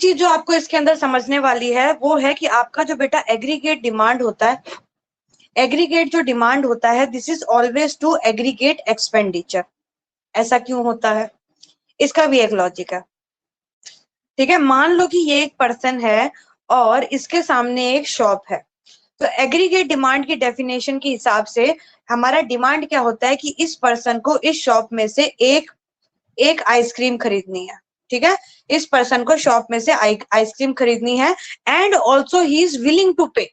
चीज जो आपको इसके अंदर समझने वाली है वो है कि आपका जो बेटा एग्रीगेट डिमांड होता है, एग्रीगेट जो डिमांड होता है, this is always to aggregate expenditure. ऐसा क्यों होता है, इसका भी एक लॉजिक है। ठीक है, मान लो कि ये एक पर्सन है और इसके सामने एक शॉप है, तो एग्रीगेट डिमांड की डेफिनेशन के हिसाब से हमारा डिमांड क्या होता है कि इस पर्सन को इस शॉप में से एक आइसक्रीम खरीदनी है। ठीक है, इस पर्सन को शॉप में से आइसक्रीम खरीदनी है and also he is willing to pay,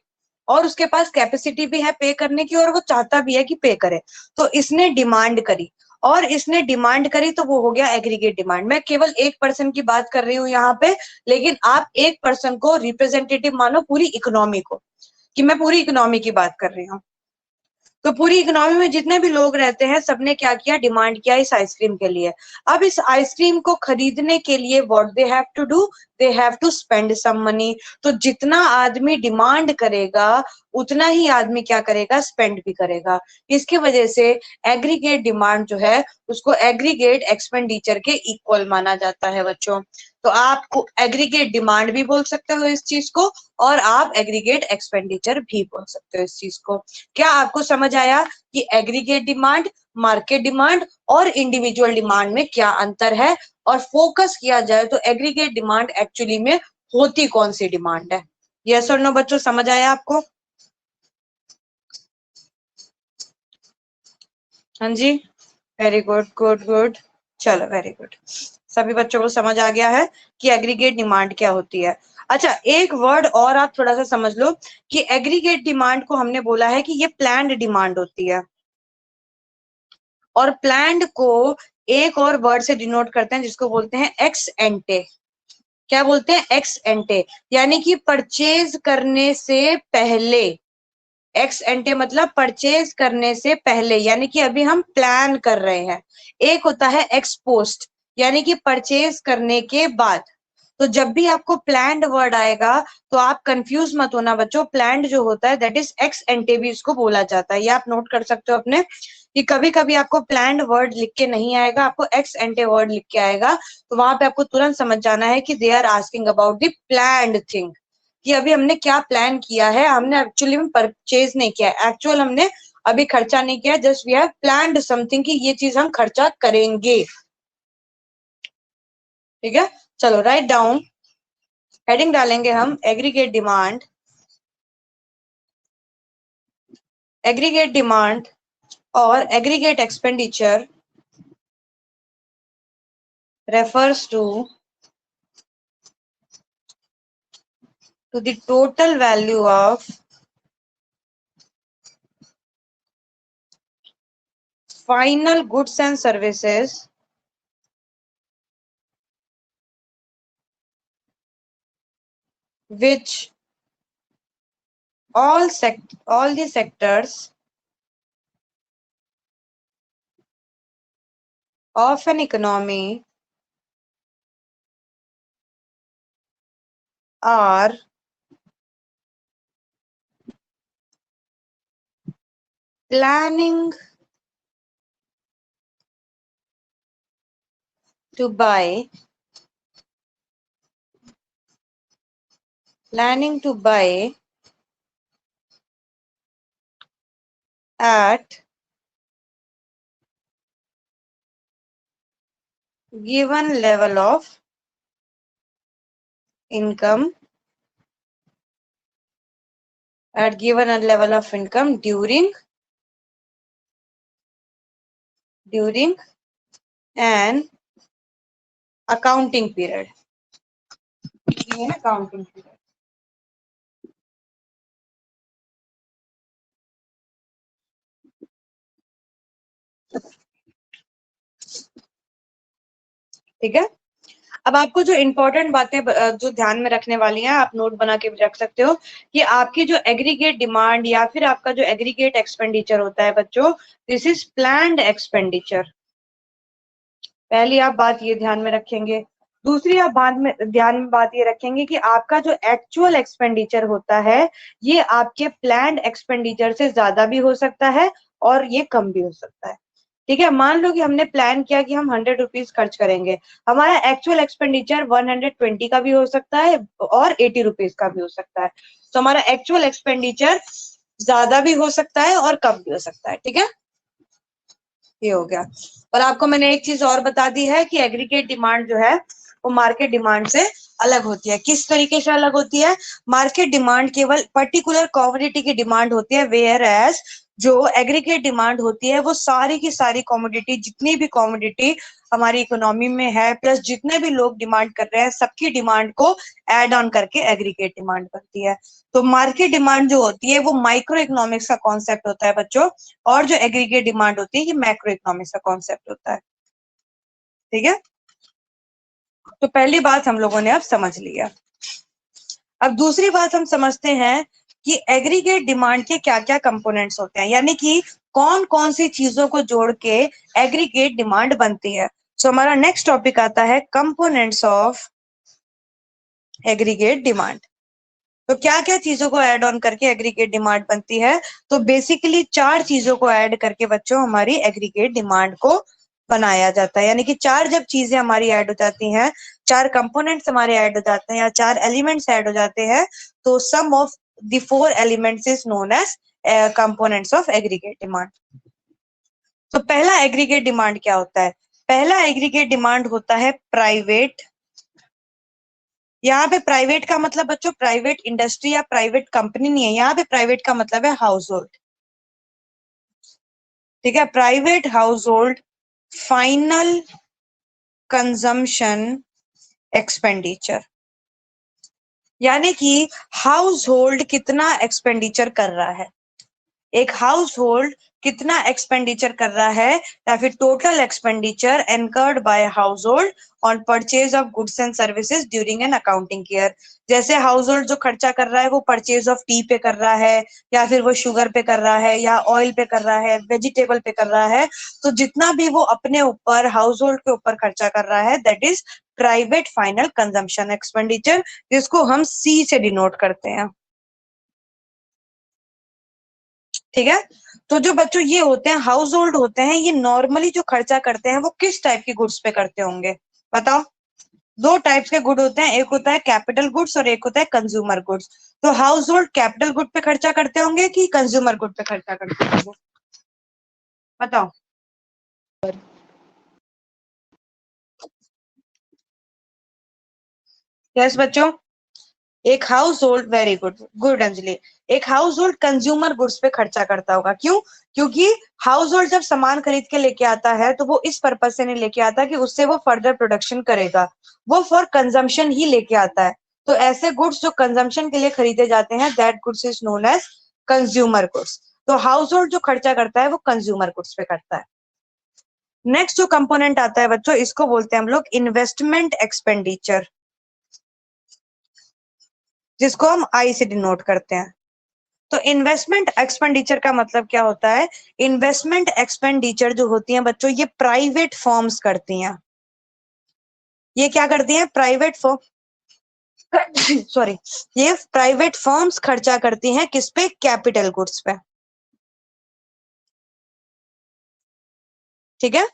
और उसके पास कैपेसिटी भी है पे करने की और वो चाहता भी है कि पे करे। तो इसने डिमांड करी, और इसने डिमांड करी तो वो हो गया एग्रीगेट डिमांड। मैं केवल एक पर्सन की बात कर रही हूँ यहाँ पे, लेकिन आप एक पर्सन को रिप्रेजेंटेटिव मानो पूरी इकोनॉमी को, कि मैं पूरी इकोनॉमी की बात कर रही हूँ। तो पूरी इकोनॉमी में जितने भी लोग रहते हैं सबने क्या किया, डिमांड किया इस आइसक्रीम के लिए। अब इस आइसक्रीम को खरीदने के लिए what they have to do, they have to spend some money. तो जितना आदमी डिमांड करेगा उतना ही आदमी क्या करेगा, स्पेंड भी करेगा। इसकी वजह से एग्रीगेट डिमांड जो है उसको एग्रीगेट एक्सपेंडिचर के इक्वल माना जाता है बच्चों। तो आप एग्रीगेट डिमांड भी बोल सकते हो इस चीज को, और आप एग्रीगेट एक्सपेंडिचर भी बोल सकते हो इस चीज को। क्या आपको समझ आया कि एग्रीगेट डिमांड, मार्केट डिमांड और इंडिविजुअल डिमांड में क्या अंतर है, और फोकस किया जाए तो एग्रीगेट डिमांड एक्चुअली में होती कौन सी डिमांड है। यस और नो बच्चों, समझ आया आपको? हाँ जी, वेरी गुड गुड गुड, चलो वेरी गुड, सभी बच्चों को समझ आ गया है कि एग्रीगेट डिमांड क्या होती है। अच्छा, एक वर्ड और आप थोड़ा सा समझ लो कि एग्रीगेट डिमांड को हमने बोला है कि ये प्लान्ड डिमांड होती है, और प्लान्ड को एक और वर्ड से डिनोट करते हैं जिसको बोलते हैं एक्स एंटे। क्या बोलते हैं, एक्स एंटे, यानी कि परचेज करने से पहले। एक्स एंटे मतलब परचेज करने से पहले, यानी कि अभी हम प्लान कर रहे हैं। एक होता है एक्स पोस्ट, यानी कि परचेज करने के बाद। तो जब भी आपको प्लान्ड वर्ड आएगा तो आप कंफ्यूज मत होना बच्चों, प्लान्ड जो होता है दैट इज एक्स एंटे भी इसको बोला जाता है। ये आप नोट कर सकते हो अपने, कि कभी कभी आपको प्लान्ड वर्ड लिख के नहीं आएगा, आपको एक्स एंटे वर्ड लिख के आएगा, तो वहां पे आपको तुरंत समझ जाना है कि they are asking about the planned thing, कि अभी हमने क्या प्लान किया है, हमने एक्चुअली में परचेज नहीं किया है, एक्चुअल हमने अभी खर्चा नहीं किया, just we have planned something कि ये चीज हम खर्चा करेंगे। ठीक है, चलो राइट डाउन, हेडिंग डालेंगे हम एग्रीगेट डिमांड। एग्रीगेट डिमांड और aggregate expenditure refers to the total value of final goods and services which all the sectors of an economy are planning to buy at given level of income, during an accounting period. ठीक है, अब आपको जो important बातें जो ध्यान में रखने वाली हैं आप नोट बना के भी रख सकते हो, कि आपकी जो एग्रीगेट डिमांड या फिर आपका जो एग्रीगेट एक्सपेंडिचर होता है बच्चों, दिस इज प्लान्ड एक्सपेंडिचर। पहली आप बात ये ध्यान में रखेंगे। दूसरी आप ध्यान में बात ये रखेंगे कि आपका जो एक्चुअल एक्सपेंडिचर होता है ये आपके प्लान्ड एक्सपेंडिचर से ज्यादा भी हो सकता है और ये कम भी हो सकता है। ठीक है, मान लो कि हमने प्लान किया कि हम 100 रुपीज खर्च करेंगे, हमारा एक्चुअल एक्सपेंडिचर 120 का भी हो सकता है और 80 रुपीज का भी हो सकता है। तो हमारा एक्चुअल एक्सपेंडिचर ज्यादा भी हो सकता है और कम भी हो सकता है। ठीक है, ये हो गया। और आपको मैंने एक चीज और बता दी है कि एग्रीगेट डिमांड जो है वो मार्केट डिमांड से अलग होती है। किस तरीके से अलग होती है? मार्केट डिमांड केवल पर्टिकुलर कमोडिटी की डिमांड होती है, वेयर एज जो एग्रीगेट डिमांड होती है वो सारी की सारी कमोडिटी, जितनी भी कमोडिटी हमारी इकोनॉमी में है प्लस जितने भी लोग डिमांड कर रहे हैं सबकी डिमांड को एड ऑन करके एग्रीगेट डिमांड बनती है। तो मार्केट डिमांड जो होती है वो माइक्रो इकोनॉमिक्स का कॉन्सेप्ट होता है बच्चों, और जो एग्रीगेट डिमांड होती है ये मैक्रो इकोनॉमिक्स का कॉन्सेप्ट होता है। ठीक है, तो पहली बात हम लोगों ने अब समझ लिया। अब दूसरी बात हम समझते हैं कि एग्रीगेट डिमांड के क्या क्या कंपोनेंट्स होते हैं, यानी कि कौन कौन सी चीजों को जोड़ के एग्रीगेट डिमांड बनती है। सो हमारा नेक्स्ट टॉपिक आता है कंपोनेंट्स ऑफ एग्रीगेट डिमांड। तो क्या क्या चीजों को ऐड ऑन करके एग्रीगेट डिमांड बनती है? तो बेसिकली 4 चीजों को ऐड करके बच्चों हमारी एग्रीगेट डिमांड को बनाया जाता है। यानी कि 4 जब चीजें हमारी ऐड हो जाती हैं, 4 कंपोनेंट्स हमारे ऐड हो जाते हैं या 4 एलिमेंट्स ऐड हो जाते हैं, तो some of the 4 elements is known as components of aggregate demand. तो पहला एग्रीगेट डिमांड क्या होता है? पहला एग्रीगेट डिमांड होता है प्राइवेट। यहाँ पे प्राइवेट का मतलब बच्चों प्राइवेट इंडस्ट्री या प्राइवेट कंपनी नहीं है, यहाँ पे प्राइवेट का मतलब है हाउस होल्ड। ठीक है, private house hold final consumption expenditure, यानी कि हाउस होल्ड कितना एक्सपेंडिचर कर रहा है, एक हाउस होल्ड कितना एक्सपेंडिचर कर रहा है या फिर total expenditure incurred by household on purchase of goods and services during an accounting year. जैसे हाउस होल्ड जो खर्चा कर रहा है वो परचेज ऑफ टी पे कर रहा है, या फिर वो शुगर पे कर रहा है, या ऑयल पे कर रहा है, वेजिटेबल पे कर रहा है, तो जितना भी वो अपने ऊपर हाउस होल्ड के ऊपर खर्चा कर रहा है that is private final consumption expenditure, जिसको हम सी से डिनोट करते हैं। ठीक है, तो जो बच्चों ये होते हैं हाउस होल्ड होते हैं, ये नॉर्मली जो खर्चा करते हैं वो किस टाइप के गुड्स पे करते होंगे बताओ? 2 टाइप्स के गुड होते हैं, एक होता है कैपिटल गुड्स और एक होता है कंज्यूमर गुड्स। तो हाउस होल्ड कैपिटल गुड पे खर्चा करते होंगे कि कंज्यूमर गुड पे खर्चा करते होंगे, बताओ? यस बच्चों, एक house hold, very good good Anjali, एक हाउस होल्ड कंज्यूमर गुड्स पे खर्चा करता होगा। क्यों? क्योंकि हाउस होल्ड जब सामान खरीद के लेके आता है तो वो इस पर्पज से नहीं लेके आता कि उससे वो फर्दर प्रोडक्शन करेगा, वो फॉर कंजम्पशन ही लेके आता है। तो ऐसे गुड्स जो कंजम्पशन के लिए खरीदे जाते हैं that goods is known as consumer goods. तो हाउस होल्ड जो खर्चा करता है वो कंज्यूमर गुड्स पे करता है। नेक्स्ट जो कंपोनेंट आता है बच्चों इसको बोलते हैं हम लोग इन्वेस्टमेंट एक्सपेंडिचर, जिसको हम आई से डिनोट करते हैं। तो इन्वेस्टमेंट एक्सपेंडिचर का मतलब क्या होता है? इन्वेस्टमेंट एक्सपेंडिचर जो होती हैं बच्चों ये प्राइवेट फर्म्स करती हैं। ये क्या करती हैं? प्राइवेट फर्म सॉरी, ये प्राइवेट फर्म्स खर्चा करती हैं किस पे? कैपिटल गुड्स पे। ठीक है,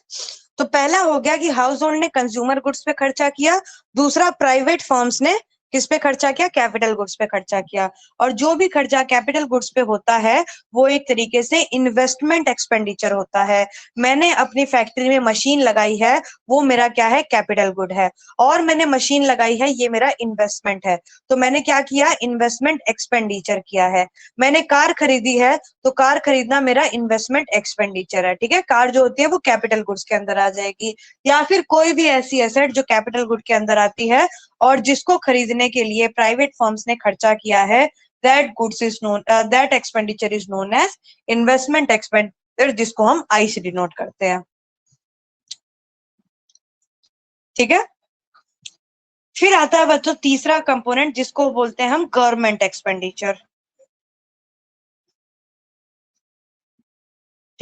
तो पहला हो गया कि हाउस होल्ड ने कंज्यूमर गुड्स पे खर्चा किया, दूसरा प्राइवेट फर्म्स ने किस पे खर्चा किया? कैपिटल गुड्स पे खर्चा किया। और जो भी खर्चा कैपिटल गुड्स पे होता है वो एक तरीके से इन्वेस्टमेंट एक्सपेंडिचर होता है। मैंने अपनी फैक्ट्री में मशीन लगाई है, वो मेरा क्या है? कैपिटल गुड है। और मैंने मशीन लगाई है, ये मेरा इन्वेस्टमेंट है। तो मैंने क्या किया? इन्वेस्टमेंट एक्सपेंडिचर किया है। मैंने कार खरीदी है, तो कार खरीदना मेरा इन्वेस्टमेंट एक्सपेंडिचर है। ठीक है, कार जो होती है वो कैपिटल गुड्स के अंदर आ जाएगी, या फिर कोई भी ऐसी एसेट जो कैपिटल गुड के अंदर आती है और जिसको खरीदने के लिए प्राइवेट फर्म्स ने खर्चा किया है that expenditure is known as investment expenditure, जिसको हम आई से डिनोट करते हैं। ठीक है, फिर आता है बच्चों तीसरा कंपोनेंट जिसको बोलते हैं हम गवर्नमेंट एक्सपेंडिचर।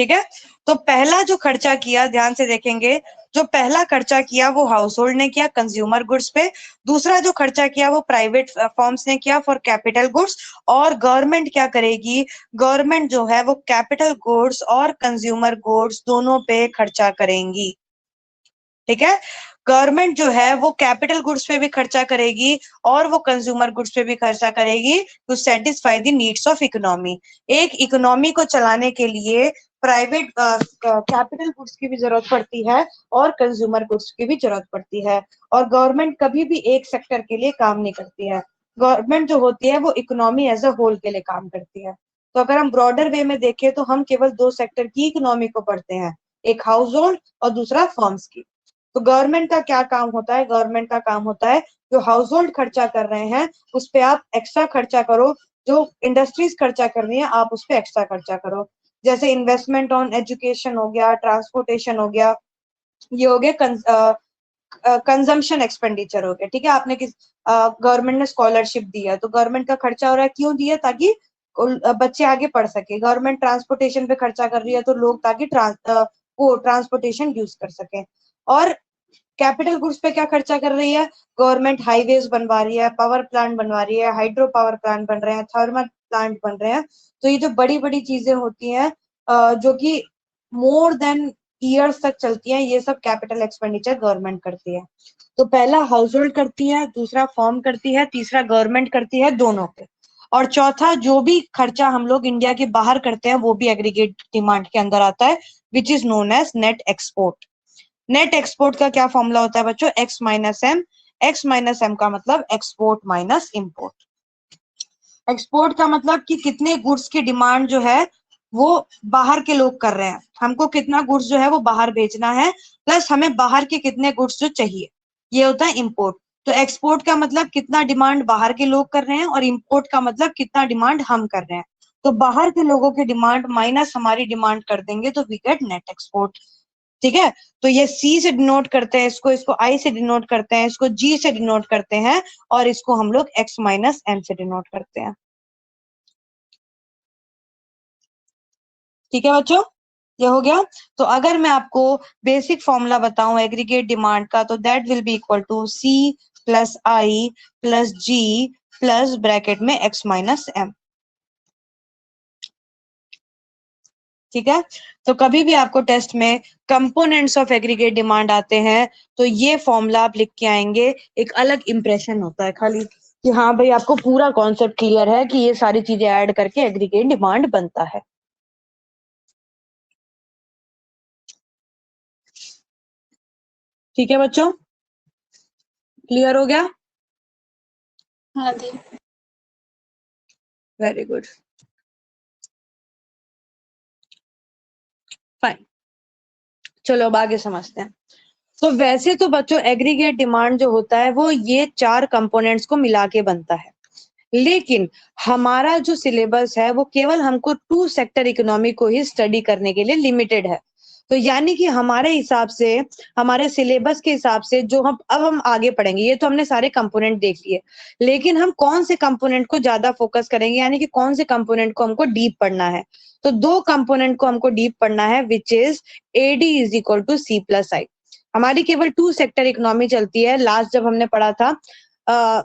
ठीक है। तो पहला जो खर्चा किया, ध्यान से देखेंगे, जो पहला खर्चा किया वो हाउस होल्ड ने किया कंज्यूमर गुड्स पे, दूसरा जो खर्चा किया वो प्राइवेट फर्म्स ने किया फॉर कैपिटल गुड्स, और गवर्नमेंट क्या करेगी, गवर्नमेंट जो है वो कैपिटल गुड्स और कंज्यूमर गुड्स दोनों पे खर्चा करेंगी। ठीक है, गवर्नमेंट जो है वो कैपिटल गुड्स पे भी खर्चा करेगी और वो कंज्यूमर गुड्स पे भी खर्चा करेगी to satisfy the needs of economy. एक इकोनॉमी को चलाने के लिए प्राइवेट कैपिटल गुड्स की भी जरूरत पड़ती है और कंज्यूमर गुड्स की भी जरूरत पड़ती है, और गवर्नमेंट कभी भी एक सेक्टर के लिए काम नहीं करती है। गवर्नमेंट जो होती है वो इकोनॉमी एज अ होल के लिए काम करती है। तो अगर हम ब्रॉडर वे में देखें तो हम केवल दो सेक्टर की इकोनॉमी को पढ़ते हैं, एक हाउस होल्ड और दूसरा फर्म्स की। तो गवर्नमेंट का क्या काम होता है, गवर्नमेंट का काम होता है जो हाउस होल्ड खर्चा कर रहे हैं उस पे आप एक्स्ट्रा खर्चा करो, जो इंडस्ट्रीज खर्चा कर रही है आप उस पे एक्स्ट्रा खर्चा करो। जैसे इन्वेस्टमेंट ऑन एजुकेशन हो गया, ट्रांसपोर्टेशन हो गया, ये हो गया कंजम्पशन एक्सपेंडिचर हो गया। ठीक है, आपने किस गवर्नमेंट ने स्कॉलरशिप दी है तो गवर्नमेंट का खर्चा हो रहा है, क्यों दिया, ताकि बच्चे आगे पढ़ सके। गवर्नमेंट ट्रांसपोर्टेशन पे खर्चा कर रही है तो लोग ताकि वो ट्रांसपोर्टेशन यूज कर सके। और कैपिटल गुड्स पे क्या खर्चा कर रही है, गवर्नमेंट हाईवेज बनवा रही है, पावर प्लांट बनवा रही है, हाइड्रो पावर प्लांट बन रहे हैं, थर्मल प्लांट बन रहे हैं। तो ये जो बड़ी बड़ी चीजें होती हैं जो कि मोर देन ईयर्स तक चलती हैं, ये सब कैपिटल एक्सपेंडिचर गवर्नमेंट करती है। तो पहला हाउस होल्ड करती है, दूसरा फर्म करती है, तीसरा गवर्नमेंट करती है, दोनों पे। और चौथा जो भी खर्चा हम लोग इंडिया के बाहर करते हैं वो भी एग्रीगेट डिमांड के अंदर आता है, which is known as net export. Net export का क्या फॉर्मूला होता है बच्चों, X minus M. X minus M का मतलब एक्सपोर्ट माइनस इंपोर्ट। एक्सपोर्ट का मतलब कि कितने गुड्स की डिमांड जो है वो बाहर के लोग कर रहे हैं, हमको कितना गुड्स जो है वो बाहर भेजना है, प्लस हमें बाहर के कितने गुड्स जो चाहिए, ये होता है इंपोर्ट। तो एक्सपोर्ट का मतलब कितना डिमांड बाहर के लोग कर रहे हैं, और इंपोर्ट का मतलब कितना डिमांड हम कर रहे हैं। तो बाहर के लोगों की डिमांड माइनस हमारी डिमांड कर देंगे तो वी गेट नेट एक्सपोर्ट। ठीक है, तो ये सी से डिनोट करते हैं इसको, इसको आई से डिनोट करते हैं, इसको जी से डिनोट करते हैं, और इसको हम लोग एक्स माइनस एम से डिनोट करते हैं। ठीक है बच्चों, ये हो गया। तो अगर मैं आपको बेसिक फॉर्मूला बताऊं एग्रीगेट डिमांड का, तो that will be equal to C plus I plus G plus bracket में एक्स माइनस एम। ठीक है, तो कभी भी आपको टेस्ट में कंपोनेंट्स ऑफ एग्रीगेट डिमांड आते हैं तो ये फॉर्मूला आप लिख के आएंगे, एक अलग इंप्रेशन होता है खाली कि हाँ भाई आपको पूरा कॉन्सेप्ट क्लियर है कि ये सारी चीजें ऐड करके एग्रीगेट डिमांड बनता है। ठीक है बच्चों, क्लियर हो गया? हाँ दी। Very good, fine. चलो अब आगे समझते हैं। तो वैसे तो बच्चों एग्रीगेट डिमांड जो होता है वो ये चार कंपोनेंट्स को मिला के बनता है, लेकिन हमारा जो सिलेबस है वो केवल हमको टू सेक्टर इकोनॉमी को ही स्टडी करने के लिए लिमिटेड है। तो यानी कि हमारे हिसाब से, हमारे सिलेबस के हिसाब से जो हम आगे पढ़ेंगे, ये तो हमने सारे कंपोनेंट देख लिए, लेकिन हम कौन से कंपोनेंट को ज्यादा फोकस करेंगे, यानी कि कौन से कंपोनेंट को हमको डीप पढ़ना है। तो दो कंपोनेंट को हमको डीप पढ़ना है, which is AD is equal to C plus I. हमारी केवल टू सेक्टर इकोनॉमी चलती है। लास्ट जब हमने पढ़ा था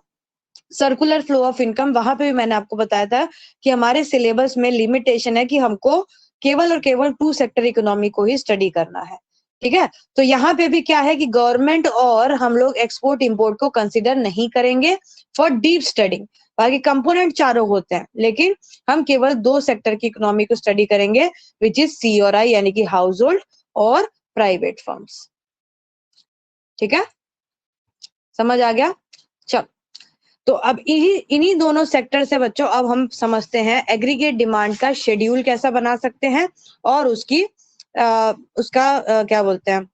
सर्कुलर फ्लो ऑफ इनकम, वहां पे भी मैंने आपको बताया था कि हमारे सिलेबस में लिमिटेशन है कि हमको केवल और केवल टू सेक्टर इकोनॉमी को ही स्टडी करना है। ठीक है, तो यहाँ पे भी क्या है कि गवर्नमेंट और हम लोग एक्सपोर्ट इंपोर्ट को कंसिडर नहीं करेंगे फॉर डीप स्टडिंग। बाकी कंपोनेंट चारों होते हैं, लेकिन हम केवल दो सेक्टर की इकोनॉमी को स्टडी करेंगे, विच इज सी और आई, यानी कि हाउस होल्ड और प्राइवेट फर्म्स। ठीक है, समझ आ गया? चलो, तो अब इन्हीं दोनों सेक्टर से बच्चों अब हम समझते हैं एग्रीगेट डिमांड का शेड्यूल कैसा बना सकते हैं, और उसका क्या बोलते हैं,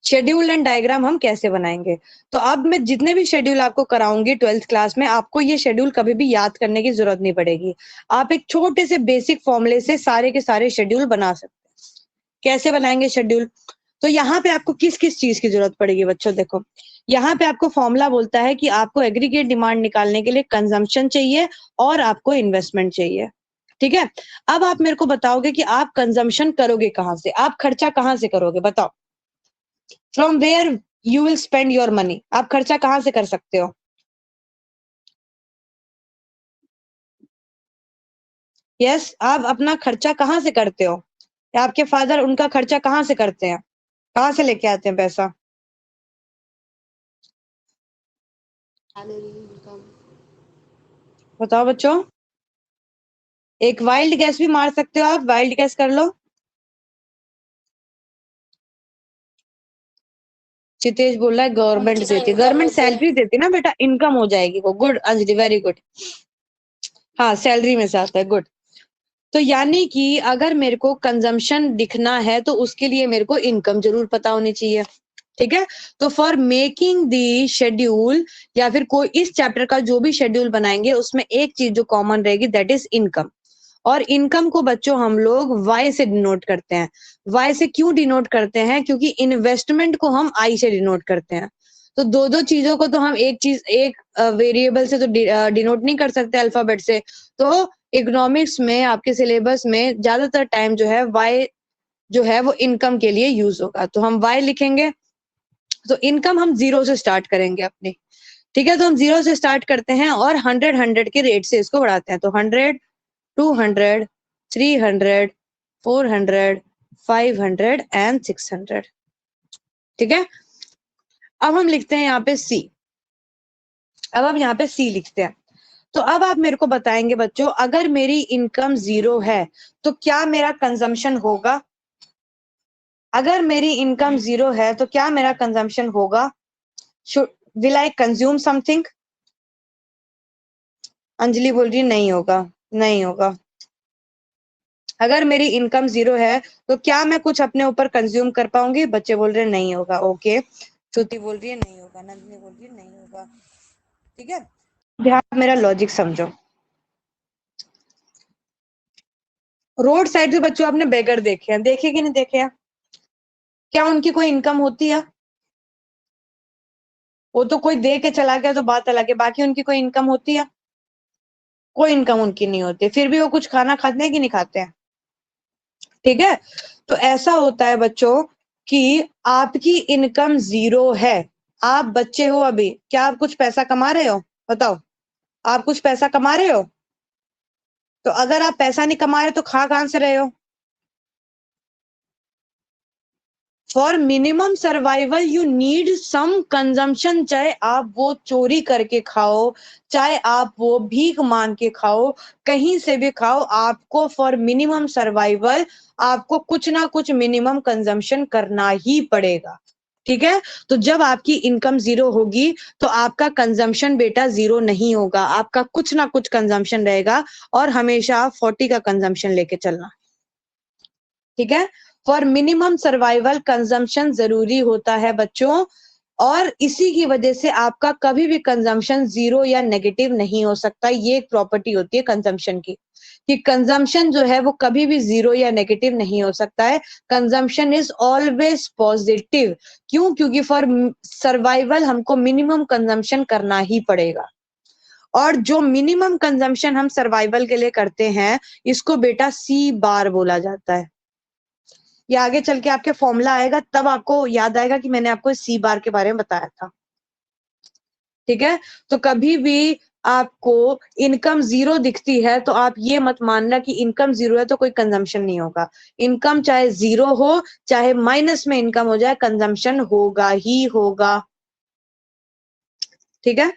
शेड्यूल एंड डायग्राम हम कैसे बनाएंगे। तो अब मैं जितने भी शेड्यूल आपको कराऊंगी 12th क्लास में, आपको ये शेड्यूल कभी भी याद करने की जरूरत नहीं पड़ेगी। आप एक छोटे से बेसिक फॉर्मूले से सारे के सारे शेड्यूल बना सकते हैं। कैसे बनाएंगे शेड्यूल? तो यहाँ पे आपको किस किस चीज की जरूरत पड़ेगी बच्चों, देखो यहाँ पे आपको फॉर्मूला बोलता है कि आपको एग्रीगेट डिमांड निकालने के लिए कंजम्पशन चाहिए और आपको इन्वेस्टमेंट चाहिए। ठीक है, अब आप मेरे को बताओगे कि आप कंजम्पशन करोगे कहां से, आप खर्चा कहां से करोगे, बताओ। From where you will spend your money, आप खर्चा कहां से कर सकते हो? यस, आप अपना खर्चा कहाँ से करते हो? या आपके फादर उनका खर्चा कहाँ से करते हैं? कहाँ से लेके आते हैं पैसा? बताओ बच्चों, एक वाइल्ड गैस भी मार सकते हो आप, वाइल्ड गैस कर लो। चितेश बोल रहा है गवर्नमेंट देती है, गवर्नमेंट सैलरी देती है ना बेटा, इनकम हो जाएगी वो। Good Anjali, very good. हाँ, सैलरी में से आता है, गुड। तो यानी कि अगर मेरे को कंजम्पशन दिखना है तो उसके लिए मेरे को इनकम जरूर पता होनी चाहिए, ठीक है। तो फॉर मेकिंग दी शेड्यूल, या फिर कोई इस चैप्टर का जो भी शेड्यूल बनाएंगे उसमें एक चीज जो कॉमन रहेगी, दैट इज इनकम। और इनकम को बच्चों हम लोग वाई से डिनोट करते हैं। वाई से क्यों डिनोट करते हैं? क्योंकि इन्वेस्टमेंट को हम आई से डिनोट करते हैं। तो दो दो चीजों को तो हम एक चीज, एक वेरिएबल से तो डिनोट नहीं कर सकते अल्फाबेट से। तो इकोनॉमिक्स में आपके सिलेबस में ज्यादातर टाइम जो है वाई जो है वो इनकम के लिए यूज होगा, तो हम वाई लिखेंगे। तो इनकम हम जीरो से स्टार्ट करेंगे अपनी, ठीक है। तो हम जीरो से स्टार्ट करते हैं और 100 के रेट से इसको बढ़ाते हैं। तो 100, 200, 300, 400, 500 एंड 600, ठीक है। अब हम लिखते हैं यहाँ पे सी। अब हम यहाँ पे सी लिखते हैं। तो अब आप मेरे को बताएंगे बच्चों, अगर मेरी इनकम जीरो है तो क्या मेरा कंजम्पशन होगा? अगर मेरी इनकम जीरो है तो क्या मेरा कंजम्पशन होगा? Will I consume something? Anjali बोल रही है नहीं होगा, नहीं होगा। अगर मेरी इनकम जीरो है तो क्या मैं कुछ अपने ऊपर कंज्यूम कर पाऊंगी? बच्चे बोल रहे हैं नहीं होगा, ओके। श्रुति बोल रही है नहीं होगा, नंदिनी बोल रही है नहीं होगा, ठीक है। ध्यान, मेरा लॉजिक समझो। रोड साइड पे बच्चों आपने बेगर देखे हैं, देखे कि नहीं देखे हैं? क्या उनकी कोई इनकम होती है? वो तो कोई दे के चला गया तो बात अलग है, बाकी उनकी कोई इनकम होती है? कोई इनकम उनकी नहीं होती, फिर भी वो कुछ खाना खाते हैं कि नहीं खाते हैं, ठीक है। तो ऐसा होता है बच्चों कि आपकी इनकम जीरो है, आप बच्चे हो अभी, क्या आप कुछ पैसा कमा रहे हो? बताओ, आप कुछ पैसा कमा रहे हो? तो अगर आप पैसा नहीं कमा रहे तो खा कहां से रहे हो? For minimum survival you need some consumption, चाहे आप वो चोरी करके खाओ, चाहे आप वो भीख मांग के खाओ, कहीं से भी खाओ, आपको फॉर मिनिमम सर्वाइवल आपको कुछ ना कुछ मिनिमम कंजम्पशन करना ही पड़ेगा, ठीक है। तो जब आपकी इनकम जीरो होगी तो आपका कंजम्पशन बेटा जीरो नहीं होगा, आपका कुछ ना कुछ कंजम्पशन रहेगा, और हमेशा 40 का कंजम्पशन लेके चलना, ठीक है। फॉर मिनिमम सर्वाइवल कंजम्पशन जरूरी होता है बच्चों, और इसी की वजह से आपका कभी भी कंजम्पशन जीरो या नेगेटिव नहीं हो सकता। ये एक प्रॉपर्टी होती है कंजम्पशन की, कि कंजम्पशन जो है वो कभी भी जीरो या नेगेटिव नहीं हो सकता है। Consumption is always positive. क्यों? क्योंकि फॉर सर्वाइवल हमको मिनिमम कंजम्पशन करना ही पड़ेगा, और जो मिनिमम कंजम्पशन हम सर्वाइवल के लिए करते हैं इसको बेटा सी बार बोला जाता है। ये आगे चल के आपके फॉर्मूला आएगा तब आपको याद आएगा कि मैंने आपको सी बार के बारे में बताया था, ठीक है। तो कभी भी आपको इनकम जीरो दिखती है तो आप ये मत मानना कि इनकम जीरो है तो कोई कंजम्पशन नहीं होगा। इनकम चाहे जीरो हो चाहे माइनस में इनकम हो जाए, कंजम्पशन होगा ही होगा, ठीक है।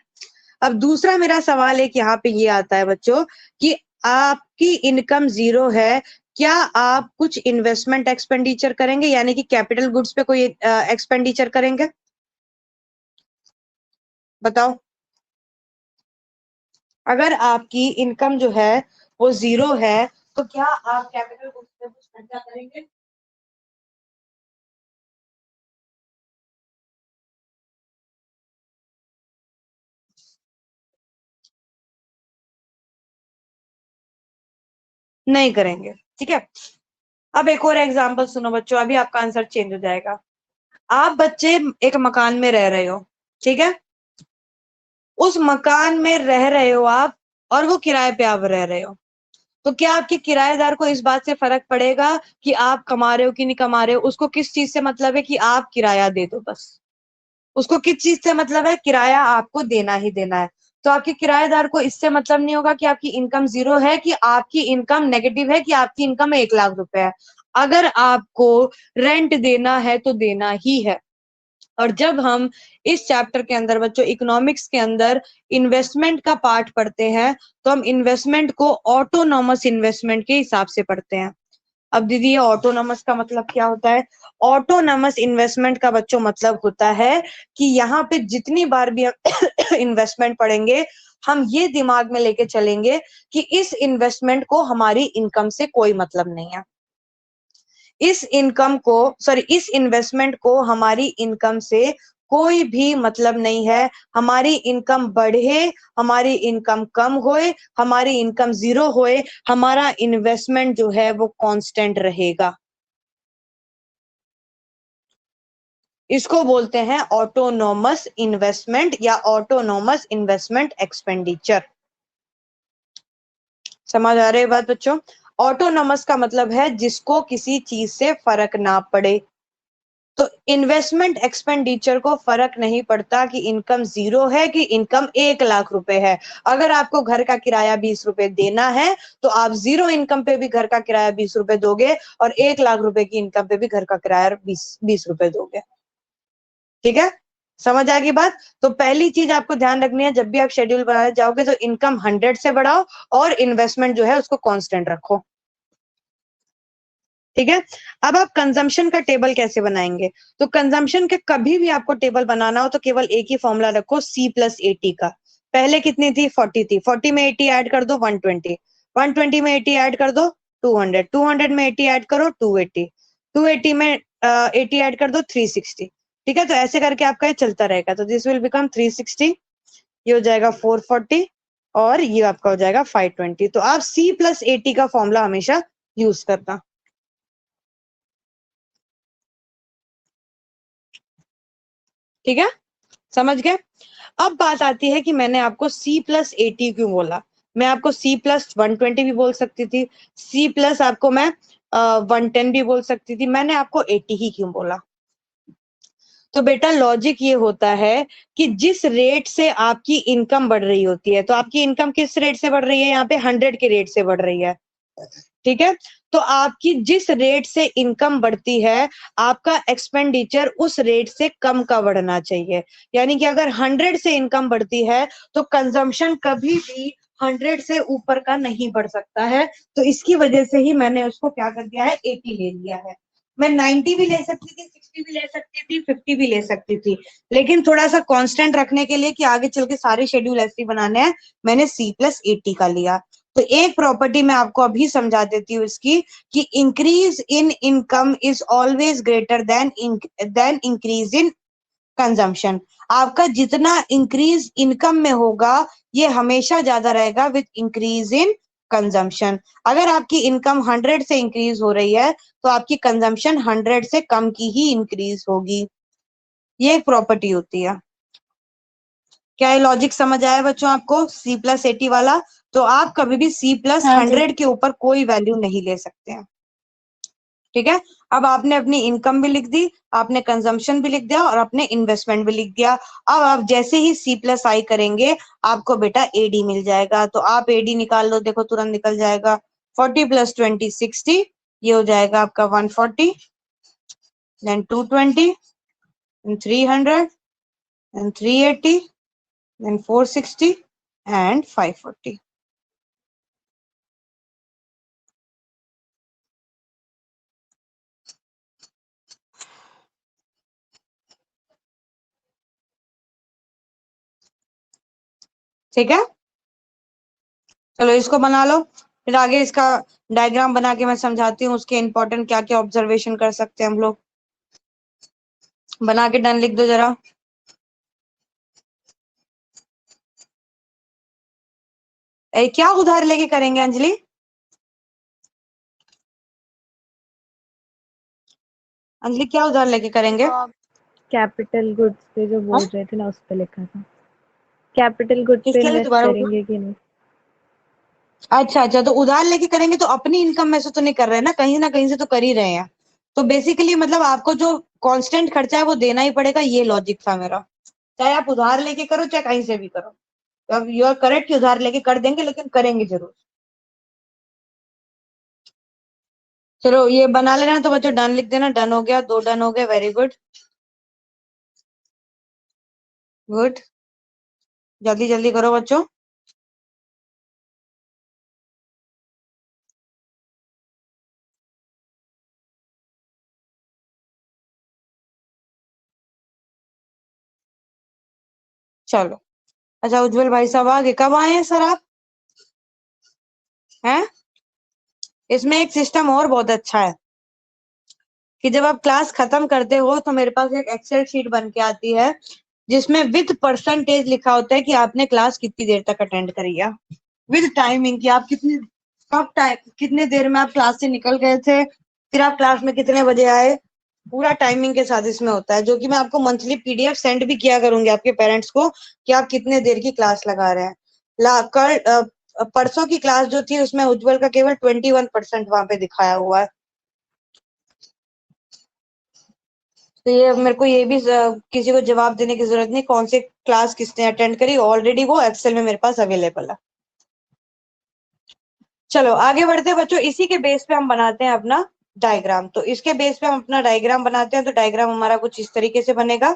अब दूसरा मेरा सवाल एक यहाँ पे ये आता है बच्चों कि आपकी इनकम जीरो है, क्या आप कुछ इन्वेस्टमेंट एक्सपेंडिचर करेंगे, यानी कि कैपिटल गुड्स पे कोई एक्सपेंडिचर करेंगे? बताओ, अगर आपकी इनकम जो है वो जीरो है तो क्या आप कैपिटल गुड्स पे कुछ खर्चा करेंगे? नहीं करेंगे, ठीक है। अब एक और एग्जांपल सुनो बच्चों, अभी आपका आंसर चेंज हो जाएगा। आप बच्चे एक मकान में रह रहे हो, ठीक है। उस मकान में रह रहे हो आप, और वो किराए पे आप रह रहे हो। तो क्या आपके किराएदार को इस बात से फर्क पड़ेगा कि आप कमा रहे हो कि नहीं कमा रहे हो? उसको किस चीज से मतलब है कि आप किराया दे दो बस। उसको किस चीज से मतलब है? किराया आपको देना ही देना है। तो आपके किराएदार को इससे मतलब नहीं होगा कि आपकी इनकम 0 है, कि आपकी इनकम नेगेटिव है, कि आपकी इनकम 1 लाख रुपए है। अगर आपको रेंट देना है तो देना ही है। और जब हम इस चैप्टर के अंदर बच्चों इकोनॉमिक्स के अंदर इन्वेस्टमेंट का पार्ट पढ़ते हैं, तो हम इन्वेस्टमेंट को ऑटोनॉमस इन्वेस्टमेंट के हिसाब से पढ़ते हैं। अब दीदी ये ऑटोनॉमस का मतलब क्या होता है? ऑटोनॉमस इन्वेस्टमेंट का बच्चों मतलब होता है कि यहाँ पे जितनी बार भी हम इन्वेस्टमेंट पढ़ेंगे, हम ये दिमाग में लेके चलेंगे कि इस इन्वेस्टमेंट को हमारी इनकम से कोई मतलब नहीं है। इस इन्वेस्टमेंट को हमारी इनकम से कोई भी मतलब नहीं है। हमारी इनकम बढ़े, हमारी इनकम कम होए, हमारी इनकम 0 होए, हमारा इन्वेस्टमेंट जो है वो कांस्टेंट रहेगा। इसको बोलते हैं ऑटोनॉमस इन्वेस्टमेंट या ऑटोनॉमस इन्वेस्टमेंट एक्सपेंडिचर। समझ आ रही है बात बच्चों? ऑटोनॉमस का मतलब है जिसको किसी चीज से फर्क ना पड़े। तो इन्वेस्टमेंट एक्सपेंडिचर को फर्क नहीं पड़ता कि इनकम 0 है कि इनकम 1 लाख रुपए है। अगर आपको घर का किराया 20 रुपए देना है तो आप 0 इनकम पे भी घर का किराया 20 रुपए दोगे, और 1 लाख रुपए की इनकम पे भी घर का किराया 20 रुपए दोगे। ठीक है, समझ आ गई बात? तो पहली चीज आपको ध्यान रखनी है, जब भी आप शेड्यूल बनाने जाओगे तो इनकम 100 से बढ़ाओ और इन्वेस्टमेंट जो है उसको कांस्टेंट रखो। ठीक है, अब आप कंजम्पशन का टेबल कैसे बनाएंगे? तो कंजम्पशन के कभी भी आपको टेबल बनाना हो तो केवल एक ही फॉर्मूला रखो, C+80 का। पहले कितनी थी? 40 थी। 40 में 80 ऐड कर दो 120, 120 में 80 ऐड कर दो 200, 200 में 80 ऐड करो 280, 280 में 80 ऐड कर दो 360। ठीक है, तो ऐसे करके आपका ये चलता रहेगा। तो दिस विल बिकम 360, ये हो जाएगा 440, और ये आपका हो जाएगा 520। तो आप C+80 का फॉर्मूला हमेशा यूज करना। ठीक है, समझ गए? अब बात आती है कि मैंने आपको C+80 क्यों बोला। मैं आपको C+120 भी बोल सकती थी, C प्लस आपको मैं 110 भी बोल सकती थी, मैंने आपको 80 ही क्यों बोला? तो बेटा लॉजिक ये होता है कि जिस रेट से आपकी इनकम बढ़ रही होती है, तो आपकी इनकम किस रेट से बढ़ रही है? यहाँ पे 100 के रेट से बढ़ रही है। ठीक है, तो आपकी जिस रेट से इनकम बढ़ती है, आपका एक्सपेंडिचर उस रेट से कम का बढ़ना चाहिए। यानी कि अगर 100 से इनकम बढ़ती है तो कंजम्पशन कभी भी 100 से ऊपर का नहीं बढ़ सकता है। तो इसकी वजह से ही मैंने उसको क्या कर दिया है, 80 ले लिया है। मैं 90 भी ले सकती थी, 60 भी ले सकती थी, 50 भी ले सकती थी, लेकिन थोड़ा सा कांस्टेंट रखने के लिए कि आगे चल के सारे शेड्यूल ऐसे बनाने हैं, मैंने C+80 का लिया। तो एक प्रॉपर्टी मैं आपको अभी समझा देती हूँ इसकी, कि increase in income is always greater than increase in consumption. आपका जितना इंक्रीज इनकम में होगा ये हमेशा ज्यादा रहेगा विद इंक्रीज इन कंजम्पशन। अगर आपकी इनकम 100 से इंक्रीज हो रही है तो आपकी कंजम्पशन 100 से कम की ही इंक्रीज होगी। ये एक प्रॉपर्टी होती है। क्या ये लॉजिक समझ आया बच्चों आपको? C+80 वाला। तो आप कभी भी हाँ दी। C+100 के ऊपर कोई वैल्यू नहीं ले सकते हैं। ठीक है, अब आपने अपनी इनकम भी लिख दी, आपने कंजम्पशन भी लिख दिया, और आपने इन्वेस्टमेंट भी लिख दिया। अब आप जैसे ही C+I करेंगे आपको बेटा AD मिल जाएगा। तो आप AD निकाल लो, देखो तुरंत निकल जाएगा। 40 + 20 60, ये हो जाएगा आपका 140, then 220, then 300, then 380, then 460 and 540। ठीक है, चलो इसको बना लो, फिर आगे इसका डायग्राम बना के मैं समझाती हूँ उसके इंपॉर्टेंट क्या क्या ऑब्जर्वेशन कर सकते हैं हम लोग। बना के डन लिख दो जरा। क्या उधार लेके करेंगे अंजलि? अंजलि क्या उधार लेके करेंगे? कैपिटल गुड्स पे जो हाँ? बोल रहे थे ना, उस पे लिखा था। कैपिटल गुड्स पे किसके लिए इन्वेस्ट दोबारा बोलो। करेंगे कि नहीं? अच्छा अच्छा, तो उधार लेके करेंगे तो अपनी इनकम में से तो नहीं कर रहे हैं ना कहीं से तो कर ही रहे हैं। तो बेसिकली मतलब आपको जो कांस्टेंट खर्चा है वो देना ही पड़ेगा, ये लॉजिक था मेरा। चाहे आप उधार लेके करो चाहे कहीं से भी करो, तो अब यू आर करेक्ट कि उधार लेके कर देंगे, लेकिन करेंगे जरूर। चलो ये बना लेना, तो बच्चों डन लिख देना। डन हो गया, 2 डन हो गए, वेरी गुड गुड। जल्दी जल्दी करो बच्चों। चलो अच्छा, उज्जवल भाई साहब आगे कब आए हैं सर आप? हैं? इसमें एक सिस्टम और बहुत अच्छा है कि जब आप क्लास खत्म करते हो तो मेरे पास एक एक्सेल शीट बन के आती है जिसमें विद परसेंटेज लिखा होता है कि आपने क्लास कितनी देर तक अटेंड करी है, विद टाइमिंग कि आप कब टाइम कितने देर में आप क्लास से निकल गए थे, फिर आप क्लास में कितने बजे आए, पूरा टाइमिंग के साथ इसमें होता है। जो कि मैं आपको मंथली पीडीएफ सेंड भी किया करूंगी आपके पेरेंट्स को कि आप कितने देर की क्लास लगा रहे हैं। परसों की क्लास जो थी उसमें उज्जवल का केवल 21% वहां पे दिखाया हुआ है। तो ये मेरे को ये भी किसी को जवाब देने की जरूरत नहीं कौन सी क्लास किसने अटेंड करी, ऑलरेडी वो एक्सेल में मेरे पास अवेलेबल है। चलो आगे बढ़ते हैं बच्चों, इसी के बेस पे हम बनाते हैं अपना डायग्राम। तो इसके बेस पे हम अपना डायग्राम बनाते हैं, तो डायग्राम हमारा कुछ इस तरीके से बनेगा।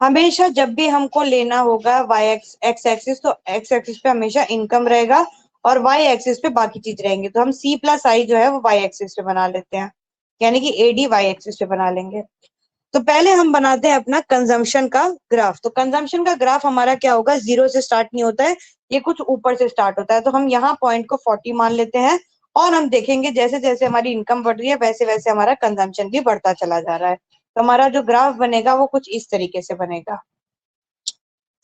हमेशा जब भी हमको लेना होगा एक्स एक्सिस, तो एक्स एक्सिस पे हमेशा इनकम रहेगा और वाई एक्सिस पे बाकी चीज रहेंगे। तो हम सी प्लस आई जो है वो वाई एक्सिस पे बना लेते हैं, यानी कि एडी वाई एक्सिस पे बना लेंगे। तो पहले हम बनाते हैं अपना कंजम्पशन का ग्राफ। तो कंजम्पशन का ग्राफ हमारा क्या होगा, 0 से स्टार्ट नहीं होता है, ये कुछ ऊपर से स्टार्ट होता है। तो हम यहाँ पॉइंट को 40 मान लेते हैं और हम देखेंगे जैसे जैसे हमारी इनकम बढ़ रही है वैसे वैसे हमारा कंजम्पशन भी बढ़ता चला जा रहा है। तो हमारा जो ग्राफ बनेगा वो कुछ इस तरीके से बनेगा।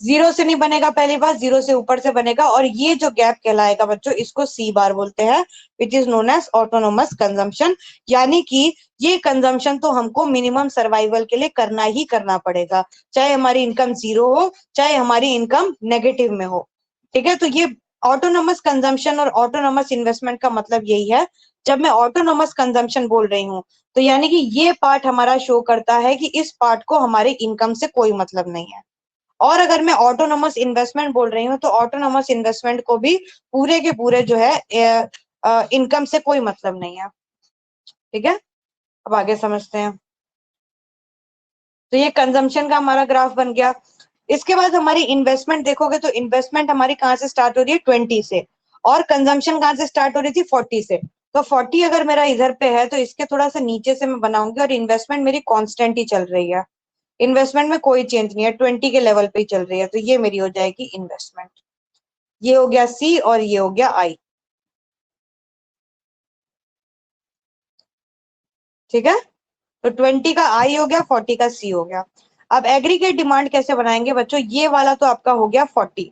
0 से नहीं बनेगा, पहली बात 0 से ऊपर से बनेगा, और ये जो गैप कहलाएगा बच्चों इसको सी बार बोलते हैं, which is known as autonomous consumption. यानी कि ये कंजम्पशन तो हमको मिनिमम सर्वाइवल के लिए करना ही करना पड़ेगा, चाहे हमारी इनकम 0 हो चाहे हमारी इनकम नेगेटिव में हो। ठीक है, तो ये ऑटोनोमस कंजम्पशन और ऑटोनोमस इन्वेस्टमेंट का मतलब यही है। जब मैं ऑटोनोमस कंजम्पशन बोल रही हूँ तो यानी कि ये पार्ट हमारा शो करता है कि इस पार्ट को हमारी इनकम से कोई मतलब नहीं है। और अगर मैं ऑटोनोमस इन्वेस्टमेंट बोल रही हूँ तो ऑटोनोमस इन्वेस्टमेंट को भी पूरे के पूरे जो है इनकम से कोई मतलब नहीं है। ठीक है, अब आगे समझते हैं। तो ये कंजम्पशन का हमारा ग्राफ बन गया। इसके बाद हमारी इन्वेस्टमेंट देखोगे तो इन्वेस्टमेंट हमारी कहाँ से स्टार्ट हो रही है, 20 से, और कंजम्पशन कहाँ से स्टार्ट हो रही थी, 40 से। तो 40 अगर मेरा इधर पे है तो इसके थोड़ा सा नीचे से मैं बनाऊंगी, और इन्वेस्टमेंट मेरी कांस्टेंट ही चल रही है, इन्वेस्टमेंट में कोई चेंज नहीं है, 20 के लेवल पे ही चल रही है। तो ये मेरी हो जाएगी इन्वेस्टमेंट। ये हो गया सी और ये हो गया आई। ठीक है, तो 20 का आई हो गया, 40 का सी हो गया। अब एग्रीगेट डिमांड कैसे बनाएंगे बच्चों, ये वाला तो आपका हो गया 40।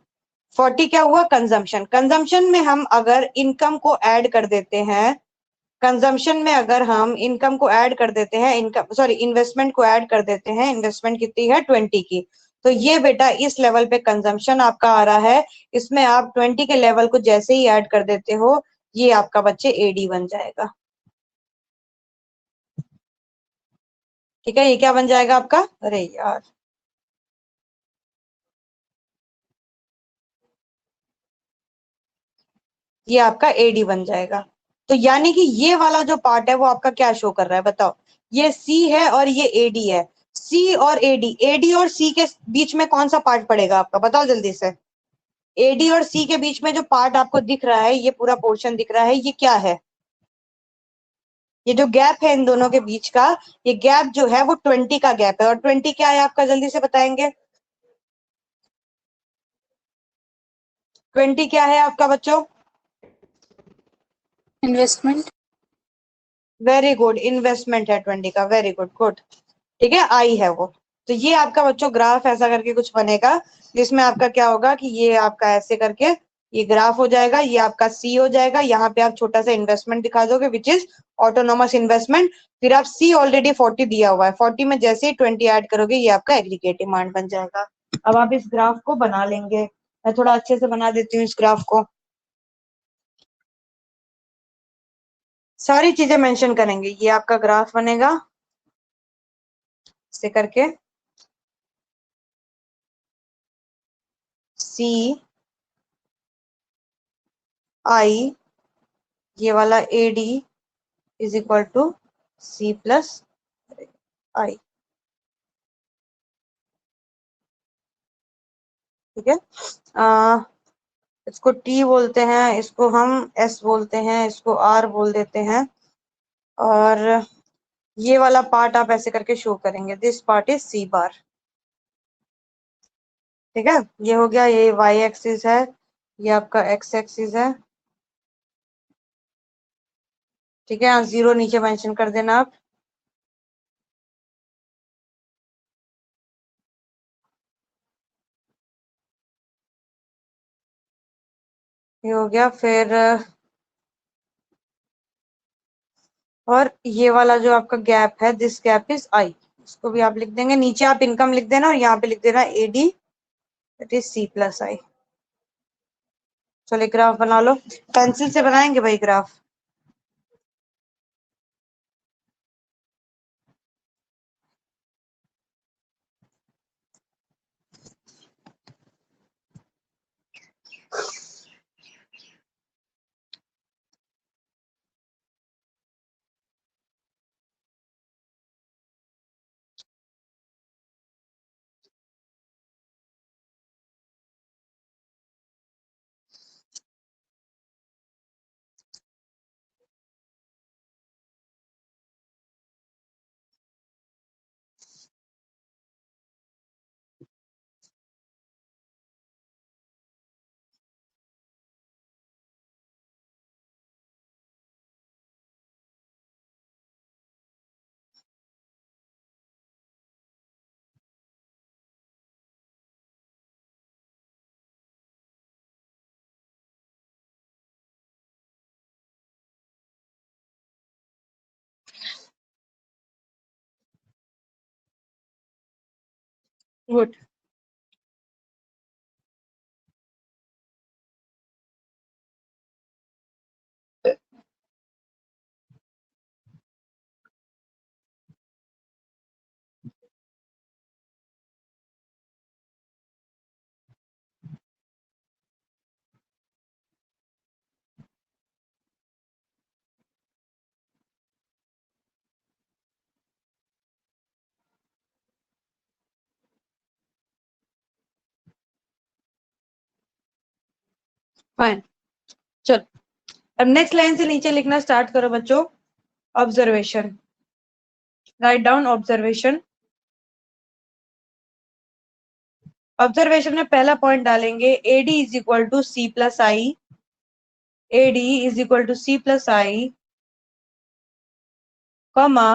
40 क्या हुआ, कंजम्पशन। कंजम्पशन में हम अगर इनकम को ऐड कर देते हैं, कंजम्पशन में अगर हम इनकम को ऐड कर देते हैं, इनकम सॉरी इन्वेस्टमेंट को ऐड कर देते हैं, इन्वेस्टमेंट कितनी है 20 की, तो ये बेटा इस लेवल पे कंजम्पशन आपका आ रहा है। इसमें आप 20 के लेवल को जैसे ही ऐड कर देते हो ये आपका बच्चे एडी बन जाएगा। ठीक है, ये क्या बन जाएगा आपका, अरे यार ये आपका एडी बन जाएगा। तो यानी कि ये वाला जो पार्ट है वो आपका क्या शो कर रहा है बताओ, ये सी है और ये एडी है। सी और एडी, एडी और सी के बीच में कौन सा पार्ट पड़ेगा आपका, बताओ जल्दी से। एडी और सी के बीच में जो पार्ट आपको दिख रहा है, ये पूरा पोर्शन दिख रहा है, ये क्या है, ये जो गैप है इन दोनों के बीच का, ये गैप जो है वो 20 का गैप है। और 20 क्या है आपका, जल्दी से बताएंगे। 20 क्या है आपका बच्चों, इन्वेस्टमेंट। वेरी गुड, इन्वेस्टमेंट है 20 का, वेरी गुड गुड। ठीक है, आई है वो। तो ये आपका बच्चों ग्राफ ऐसा करके कुछ बनेगा, जिसमें आपका क्या होगा कि ये आपका ऐसे करके ये ग्राफ हो जाएगा, ये आपका सी हो जाएगा। यहाँ पे आप छोटा सा इन्वेस्टमेंट दिखा दोगे विच इज ऑटोनोमस इन्वेस्टमेंट। फिर आप सी ऑलरेडी 40 दिया हुआ है, 40 में जैसे ही 20 ऐड करोगे ये आपका एग्रीगेट डिमांड बन जाएगा। अब आप इस ग्राफ को बना लेंगे, मैं थोड़ा अच्छे से बना देती हूँ इस ग्राफ को। सारी चीजें मेंशन करेंगे। ये आपका ग्राफ बनेगा इसे करके सी आई, ये वाला A D is equal to C plus I. ठीक है, इसको टी बोलते हैं, इसको हम एस बोलते हैं, इसको आर बोल देते हैं, और ये वाला पार्ट आप ऐसे करके शो करेंगे, दिस पार्ट इज सी बार। ठीक है, ये हो गया, ये वाई एक्सिस है, ये आपका एक्स एक्सिस है। ठीक है, 0 नीचे मेंशन कर देना आप। ये हो गया, फिर और ये वाला जो आपका गैप है, दिस गैप इज आई, इसको भी आप लिख देंगे। नीचे आप इनकम लिख देना और यहाँ पे लिख देना AD, that is C plus I. चलो ग्राफ बना लो, पेंसिल से बनाएंगे भाई ग्राफ। गुड। फाइन, चलो अब नेक्स्ट लाइन से नीचे लिखना स्टार्ट करो बच्चों। Observation, write down observation. Observation में पहला पॉइंट डालेंगे, AD is equal to C plus I, AD is equal to C plus I, comma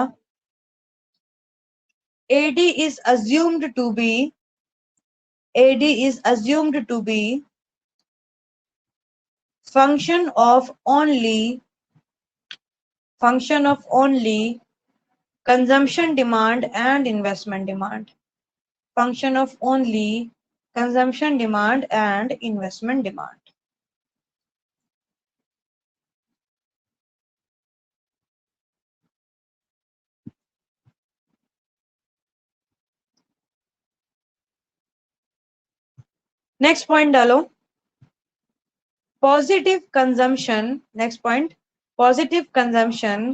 AD is assumed to be, AD is assumed to be function of only consumption demand and investment demand, function of only consumption demand and investment demand. Next point डालो, positive consumption, next point, positive consumption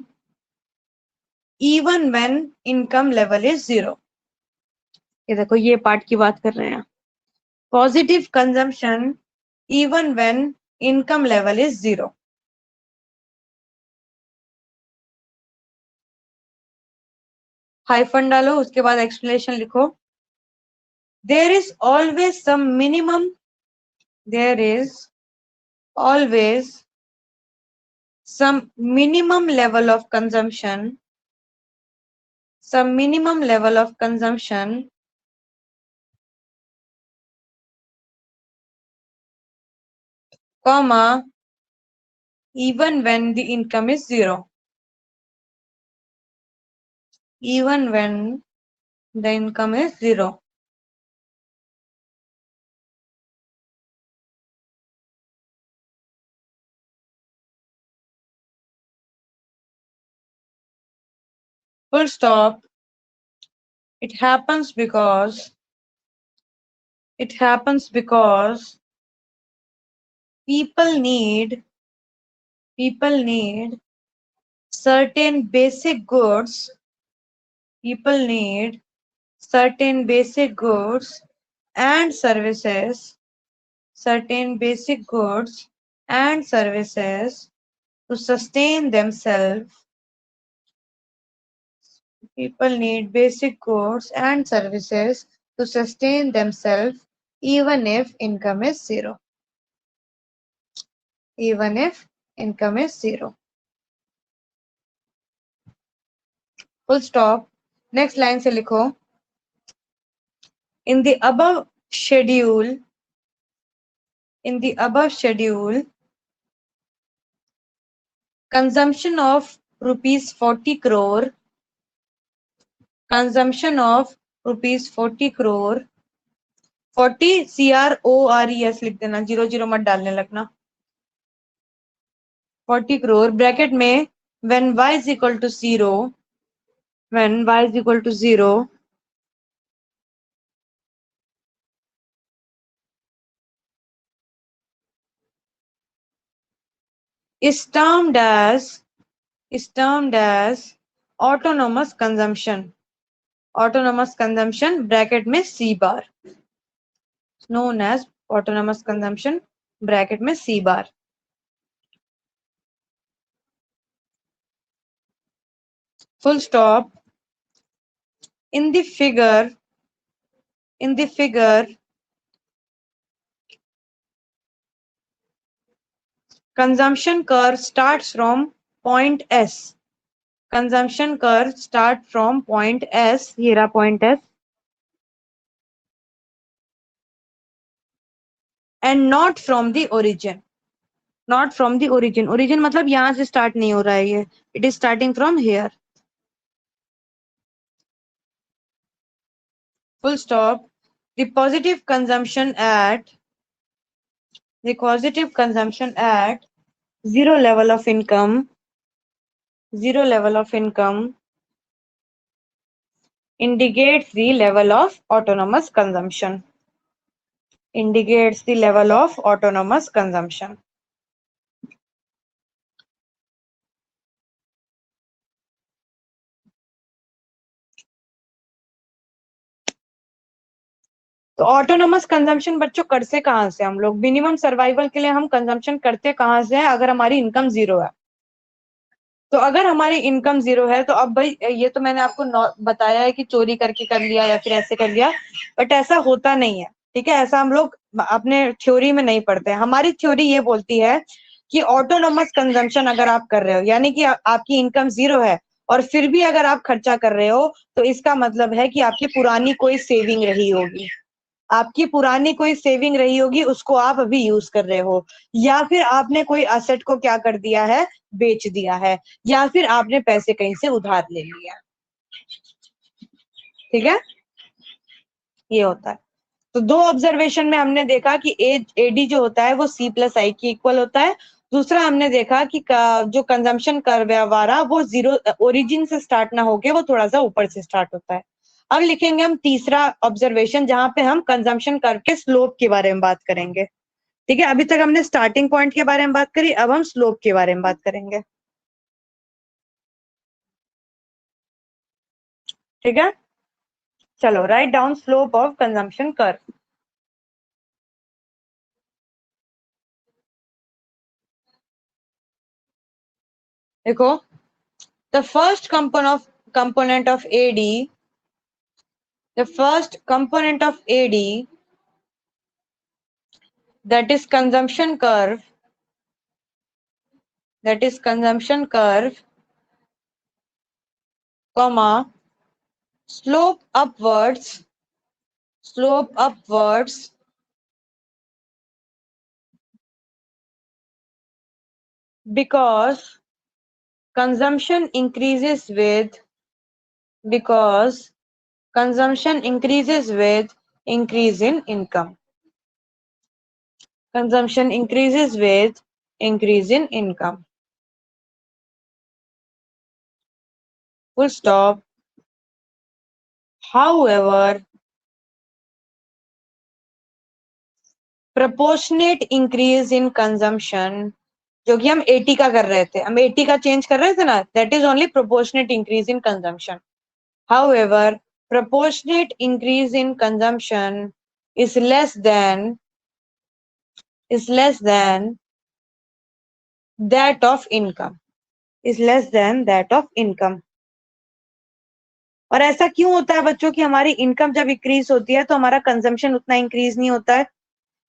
even when income level is 0। ये देखो, ये part की बात कर रहे हैं, positive consumption even when income level is 0। Hyphen डालो, उसके बाद एक्सप्लेनेशन लिखो। There is always some minimum, there is always some minimum level of consumption, some minimum level of consumption comma even when the income is 0, even when the income is 0। full stop. It happens because people need certain basic goods. People need certain basic goods and services. Certain basic goods and services to sustain themselves. People need basic goods and services to sustain themselves even if income is zero. Even if income is zero. Full stop. Next line से लिखो. In the above schedule, consumption of rupees 40 crore, 40 crore, 40 CRORES लिख देना, 00 मत डालने लगना. 40 crore bracket में when y is equal to 0, is termed as autonomous consumption. Autonomous consumption bracket में C bar, known as autonomous consumption bracket में C bar. Full stop. In the figure, consumption curve starts from point S. Consumption curve start from point S. ये रहा point S. And not from the origin. Not from the origin. Origin मतलब यहाँ से start नहीं हो रहा है ये. It is starting from here. Full stop. The positive consumption at zero level of income indicates the level of autonomous consumption. तो autonomous consumption बच्चों करते कहां से हम लोग? मिनिमम सर्वाइवल के लिए हम कंजम्पशन करते कहां से हैं? अगर हमारी इनकम जीरो है. तो अगर हमारी इनकम जीरो है तो अब भाई ये तो मैंने आपको बताया है कि चोरी करके कर लिया या फिर ऐसे कर लिया, बट ऐसा होता नहीं है. ठीक है, ऐसा हम लोग अपने थ्योरी में नहीं पढ़ते हैं. हमारी थ्योरी ये बोलती है कि ऑटोनोमस कंजम्पशन अगर आप कर रहे हो, यानी कि आपकी इनकम जीरो है और फिर भी अगर आप खर्चा कर रहे हो, तो इसका मतलब है कि आपकी पुरानी कोई सेविंग रही होगी. उसको आप अभी यूज कर रहे हो, या फिर आपने कोई असेट को क्या कर दिया है, बेच दिया है, या फिर आपने पैसे कहीं से उधार ले लिया. ठीक है, ये होता है. तो दो ऑब्जर्वेशन में हमने देखा कि एडी जो होता है वो सी प्लस आई की इक्वल होता है. दूसरा हमने देखा कि जो कंजम्पशन कर्व है हमारा वो जीरो ओरिजिन से स्टार्ट ना होके वो थोड़ा सा ऊपर से स्टार्ट होता है. अब लिखेंगे हम तीसरा ऑब्जर्वेशन जहां पे हम कंजम्पशन कर्व के स्लोप के बारे में बात करेंगे. ठीक है, अभी तक हमने स्टार्टिंग पॉइंट के बारे में बात करी, अब हम स्लोप के बारे में बात करेंगे. ठीक है, चलो right down slope of consumption curve. देखो, the first component of AD, that is consumption curve, comma, slope upwards because consumption increases with increase in income. Consumption increases with increase in income. full stop. However, proportionate increase in consumption, जो कि हम 80 का कर रहे थे, हम 80 का change कर रहे थे ना, that is only proportionate increase in consumption. However, proportionate increase in consumption is less than that of income, is less than that of income. और ऐसा क्यों होता है बच्चों कि हमारी इनकम जब इंक्रीज होती है तो हमारा कंजम्पशन उतना इंक्रीज नहीं होता है?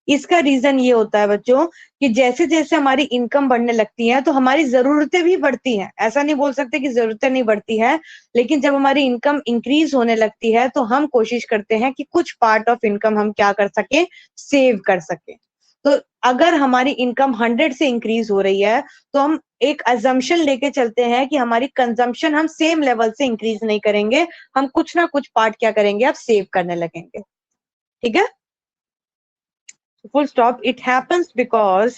इसका रीजन ये होता है बच्चों कि जैसे जैसे हमारी इनकम बढ़ने लगती है तो हमारी जरूरतें भी बढ़ती हैं। ऐसा नहीं बोल सकते कि जरूरतें नहीं बढ़ती है, लेकिन जब हमारी इनकम इंक्रीज होने लगती है तो हम कोशिश करते हैं कि कुछ पार्ट ऑफ इनकम हम क्या कर सके, सेव कर सके। तो अगर हमारी इनकम 100 से इंक्रीज हो रही है तो हम एक अजम्पशन लेके चलते हैं कि हमारी कंजम्पशन हम सेम लेवल से इंक्रीज नहीं करेंगे, हम कुछ ना कुछ पार्ट क्या करेंगे, अब सेव करने लगेंगे। ठीक है, full stop. It happens because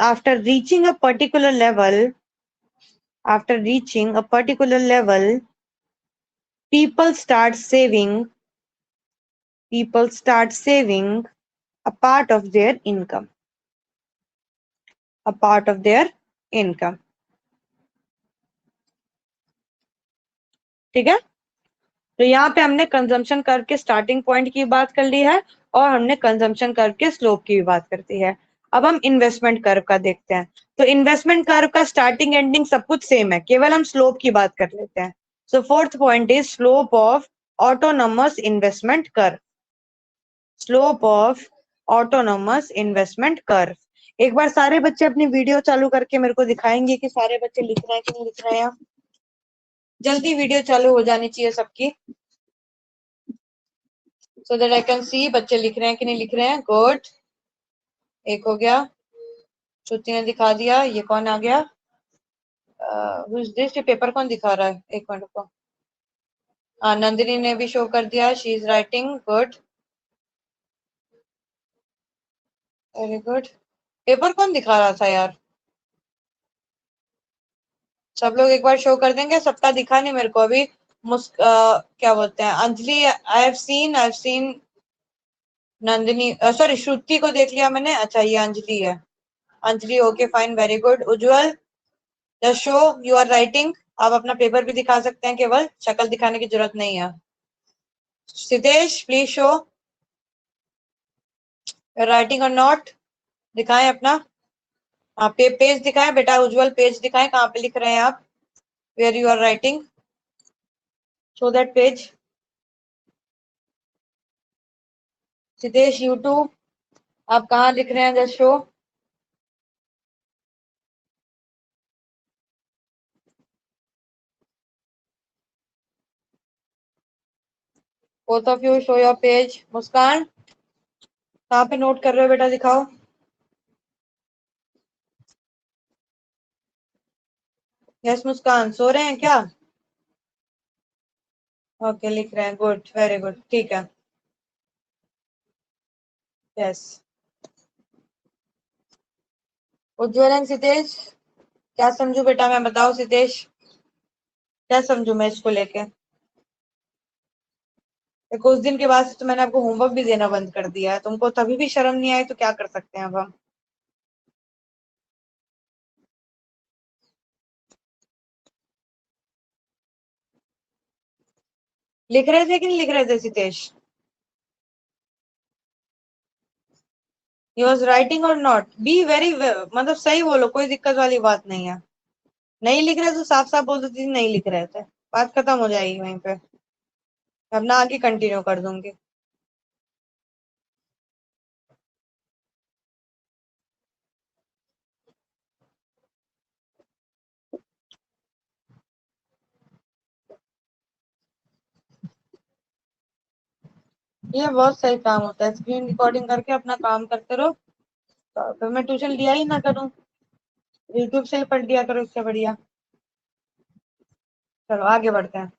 after reaching a particular level, people start saving a part of their income, ठीक है। तो यहाँ पे हमने कंजम्पशन कर्व के स्टार्टिंग पॉइंट की बात कर ली है और हमने कंजम्पशन कर्व के स्लोप की भी बात करती है। अब हम इन्वेस्टमेंट कर्व का देखते हैं। तो इन्वेस्टमेंट कर्व का स्टार्टिंग एंडिंग सब कुछ सेम है, केवल हम स्लोप की बात कर लेते हैं। So fourth point is slope of autonomous investment curve, slope of autonomous investment curve. एक बार सारे बच्चे अपनी वीडियो चालू करके मेरे को दिखाएंगे कि सारे बच्चे लिख रहे हैं कि नहीं लिख रहे हैं। जल्दी वीडियो चालू हो जानी चाहिए सबकी, so that I can see बच्चे लिख रहे हैं कि नहीं लिख रहे हैं। गुड, एक हो गया, श्रुति ने दिखा दिया। ये कौन आ गया, ये पेपर कौन दिखा रहा है, एक मिनट को। नंदिनी ने भी शो कर दिया, she is writing, good, very good. Paper कौन दिखा रहा था यार, सब लोग एक बार शो कर देंगे। सबका दिखा नहीं मेरे को अभी। क्या बोलते हैं, Anjali, I have seen Nandini, sorry Shruti को देख लिया मैंने। अच्छा ये अंजलि है, Anjali, okay fine, very good. Ujjwal, just show you are writing. आप अपना पेपर भी दिखा सकते हैं, केवल शक्ल दिखाने की जरूरत नहीं है। सिद्धेश, प्लीज शो राइटिंग और नॉट, दिखाएं अपना पेज दिखाएं बेटा। उज्जवल पेज दिखाएं, कहाँ पे लिख रहे हैं आप, where you are writing, show that page. Siddhesh, YouTube, आप कहाँ लिख रहे हैं, just show. Both of you show your page. Muskan, कहाँ पे नोट कर रहे हो बेटा, दिखाओ। यस मुस्कान, सो रहे हैं क्या? ओके, लिख रहे हैं, गुड, वेरी गुड, ठीक है, यस। उज्ज्वल एंड सितेश, क्या समझू बेटा मैं, बताओ सितेश, क्या समझू मैं इसको लेके? कुछ दिन के बाद से तो मैंने आपको होमवर्क भी देना बंद कर दिया है, तुमको तभी भी शर्म नहीं आई तो क्या कर सकते हैं अब हम। लिख रहे थे कि नहीं लिख रहे थे सितेश? ही वॉज राइटिंग और नॉट, बी वेरी, मतलब सही बोलो, कोई दिक्कत वाली बात नहीं है। नहीं लिख रहे तो साफ साफ बोल देती थी नहीं लिख रहे थे, बात खत्म हो जाएगी वहीं पे, अब ना आगे कंटिन्यू कर दूंगी। ये बहुत सही काम होता है, स्क्रीन रिकॉर्डिंग करके अपना काम करते रहो, तो मैं ट्यूशन लिया ही ना करूं, यूट्यूब से ही पढ़ लिया करो, इससे बढ़िया। चलो आगे बढ़ते हैं।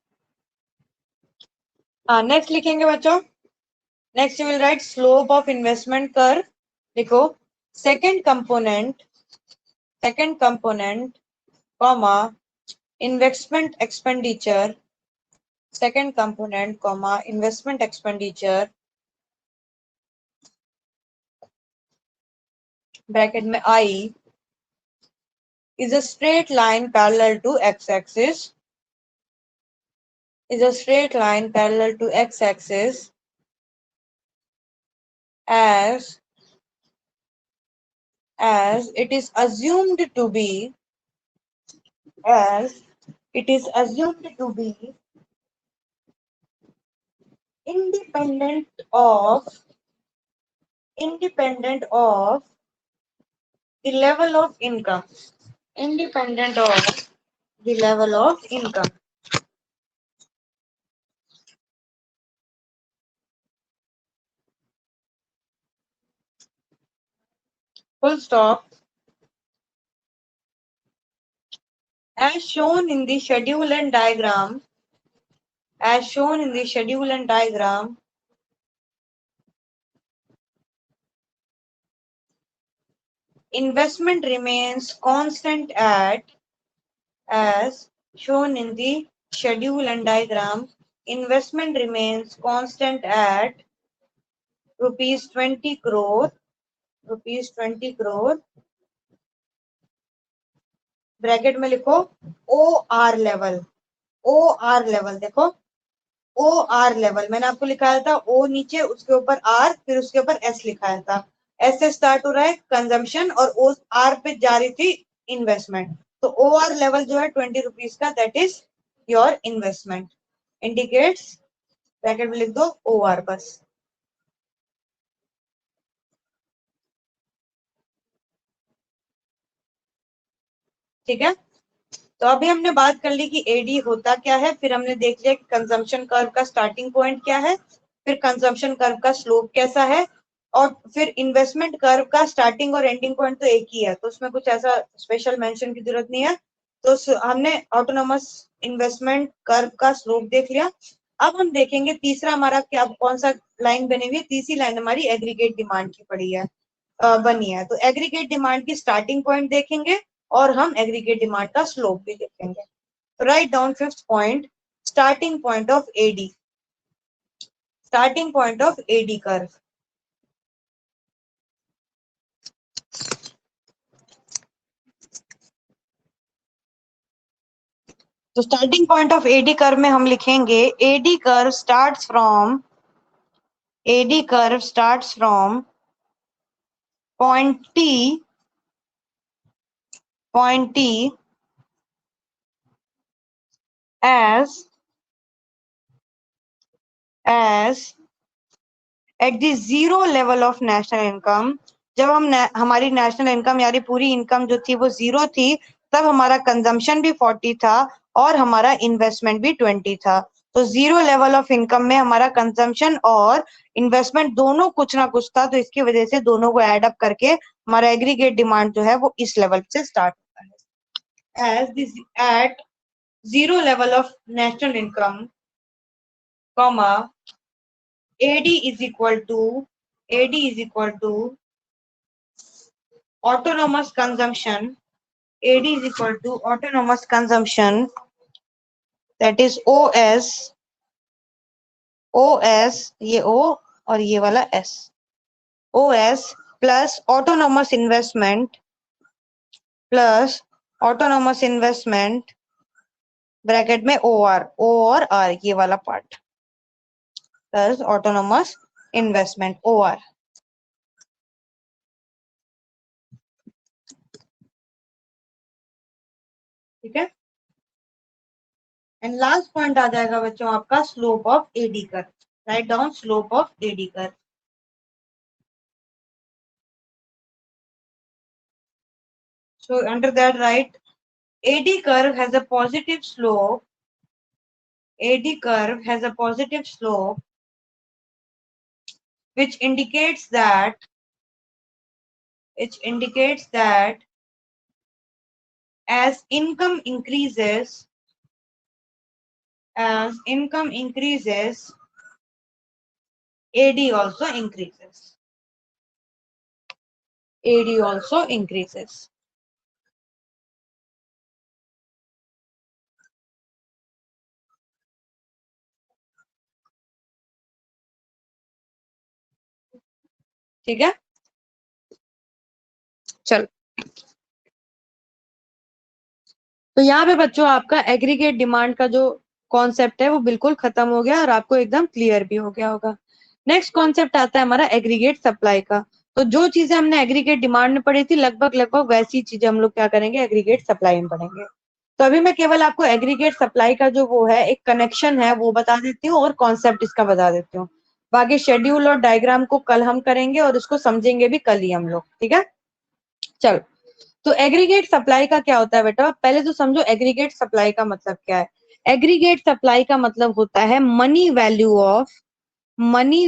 हाँ, नेक्स्ट लिखेंगे बच्चों, next you will write slope of investment curve. देखो, second component comma, investment expenditure, second component, comma, investment expenditure, bracket में I, is a straight line parallel to x-axis, is a straight line parallel to x-axis as it is assumed to be, as it is assumed to be independent of the level of income, independent of the level of income. Full stop. As shown in the schedule and diagram, as shown in the schedule and diagram, investment remains constant at, as shown in the schedule and diagram, investment remains constant at rupees 20 crore, rupees 20 crore, bracket में लिखो OR level, OR level देखो, OR level मैंने आपको लिखाया था, O नीचे उसके ऊपर R फिर उसके ऊपर S लिखाया था, S से स्टार्ट हो रहा है कंजम्पशन और O R पे जा रही थी इन्वेस्टमेंट, तो OR लेवल जो है 20 रुपीज का, that is your investment, indicates, bracket में लिख दो OR बस। ठीक है, तो अभी हमने बात कर ली कि एडी होता क्या है, फिर हमने देख लिया कि कंजम्पशन कर्व का स्टार्टिंग पॉइंट क्या है, फिर कंजम्पशन कर्व का स्लोप कैसा है, और फिर इन्वेस्टमेंट कर्व का स्टार्टिंग और एंडिंग पॉइंट तो एक ही है, तो उसमें कुछ ऐसा स्पेशल मेंशन की जरूरत नहीं है। तो हमने ऑटोनोमस इन्वेस्टमेंट कर्व का स्लोप देख लिया। अब हम देखेंगे तीसरा हमारा क्या, कौन सा लाइन बनी हुई है, तीसरी लाइन हमारी एग्रीगेट डिमांड की पड़ी है, बनी है, तो एग्रीगेट डिमांड की स्टार्टिंग पॉइंट देखेंगे और हम एग्रीगेट डिमांड का स्लोप भी देखेंगे। Right down fifth point, starting point of AD, starting point of AD curve. तो starting point of AD curve में हम लिखेंगे AD curve starts from, AD curve starts from point T, point T as at the zero level of national income, जब हम हमारी national income यानी पूरी income जो थी वो जीरो थी, तब हमारा कंजम्पशन भी 40 था और हमारा इन्वेस्टमेंट भी 20 था। तो जीरो लेवल ऑफ इनकम में हमारा कंजम्पशन और इन्वेस्टमेंट दोनों कुछ ना कुछ था, तो इसकी वजह से दोनों को एड अप करके हमारा एग्रीगेट डिमांड जो है वो इस लेवल से स्टार्ट होता है। As this at zero level of national income, comma, AD is equal to autonomous consumption, AD is equal to autonomous consumption, that is OS, ये O और ये वाला S, OS plus autonomous investment bracket में OR, O और R ये वाला part, plus autonomous investment OR। ठीक है, एंड लास्ट पॉइंट आ जाएगा बच्चों आपका slope of AD curve. Write down slope of AD curve. So under that, right, AD curve has a positive slope, AD curve has a positive slope which indicates that as income increases, AD also increases, AD also increases। ठीक है, चलो। तो यहाँ पे बच्चों आपका aggregate demand का जो कॉन्सेप्ट है वो बिल्कुल खत्म हो गया और आपको एकदम क्लियर भी हो गया होगा। नेक्स्ट कॉन्सेप्ट आता है हमारा एग्रीगेट सप्लाई का। तो जो चीजें हमने एग्रीगेट डिमांड में पढ़ी थी लगभग लगभग वैसी चीजें हम लोग क्या करेंगे, एग्रीगेट सप्लाई में पढ़ेंगे। तो अभी मैं केवल आपको एग्रीगेट सप्लाई का जो वो है एक कनेक्शन है वो बता देती हूँ और कॉन्सेप्ट इसका बता देती हूँ। बाकी शेड्यूल और डायग्राम को कल हम करेंगे और इसको समझेंगे भी कल ही हम लोग, ठीक है। चलो, तो एग्रीगेट सप्लाई का क्या होता है बेटा, पहले तो समझो एग्रीगेट सप्लाई का मतलब क्या है। एग्रीगेट सप्लाई का मतलब होता है money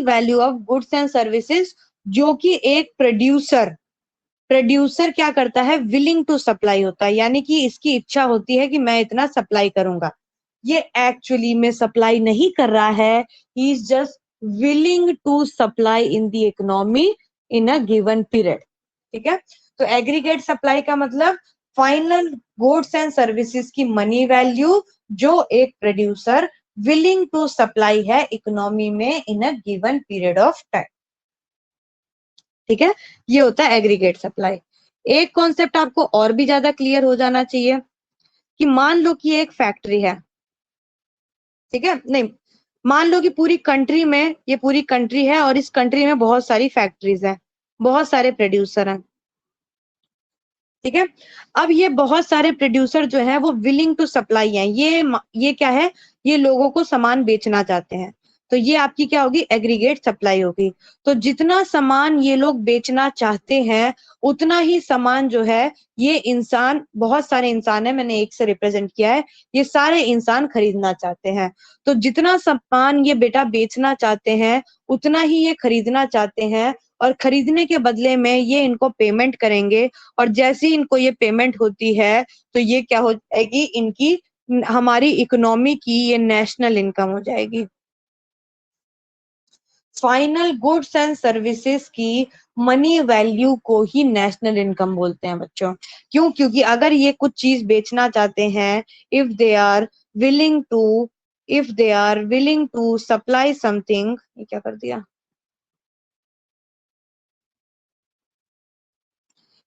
value of goods and services, जो कि एक प्रोड्यूसर क्या करता है, विलिंग टू सप्लाई होता है, यानी कि इसकी इच्छा होती है कि मैं इतना सप्लाई करूंगा। ये एक्चुअली में सप्लाई नहीं कर रहा है, he is just willing to supply in the economy in a given period, ठीक है। तो एग्रीगेट सप्लाई का मतलब फाइनल गुड्स एंड सर्विसेज की मनी वैल्यू जो एक प्रोड्यूसर विलिंग टू सप्लाई है इकोनॉमी में in a given period of time, ठीक है। ये होता है एग्रीगेट सप्लाई। एक कॉन्सेप्ट आपको और भी ज्यादा क्लियर हो जाना चाहिए कि मान लो कि एक फैक्ट्री है, ठीक है, नहीं, मान लो कि पूरी कंट्री में, ये पूरी कंट्री है और इस कंट्री में बहुत सारी फैक्ट्रीज हैं, बहुत सारे प्रोड्यूसर हैं, ठीक है। अब ये बहुत सारे प्रोड्यूसर जो है वो विलिंग टू सप्लाई है, ये क्या है, ये लोगों को सामान बेचना चाहते हैं, तो ये आपकी क्या होगी, एग्रीगेट सप्लाई होगी। तो जितना सामान ये लोग बेचना चाहते हैं उतना ही सामान जो है ये इंसान, बहुत सारे इंसान है, मैंने एक से रिप्रेजेंट किया है, ये सारे इंसान खरीदना चाहते हैं। तो जितना सामान ये बेटा बेचना चाहते हैं उतना ही ये खरीदना चाहते हैं, और खरीदने के बदले में ये इनको पेमेंट करेंगे, और जैसे ही इनको ये पेमेंट होती है तो ये क्या हो जाएगी, इनकी, हमारी इकोनॉमी की ये नेशनल इनकम हो जाएगी। फाइनल गुड्स एंड सर्विसेज की मनी वैल्यू को ही नेशनल इनकम बोलते हैं बच्चों। क्यों? क्योंकि अगर ये कुछ चीज बेचना चाहते हैं, if they are willing to supply something, ये क्या कर दिया,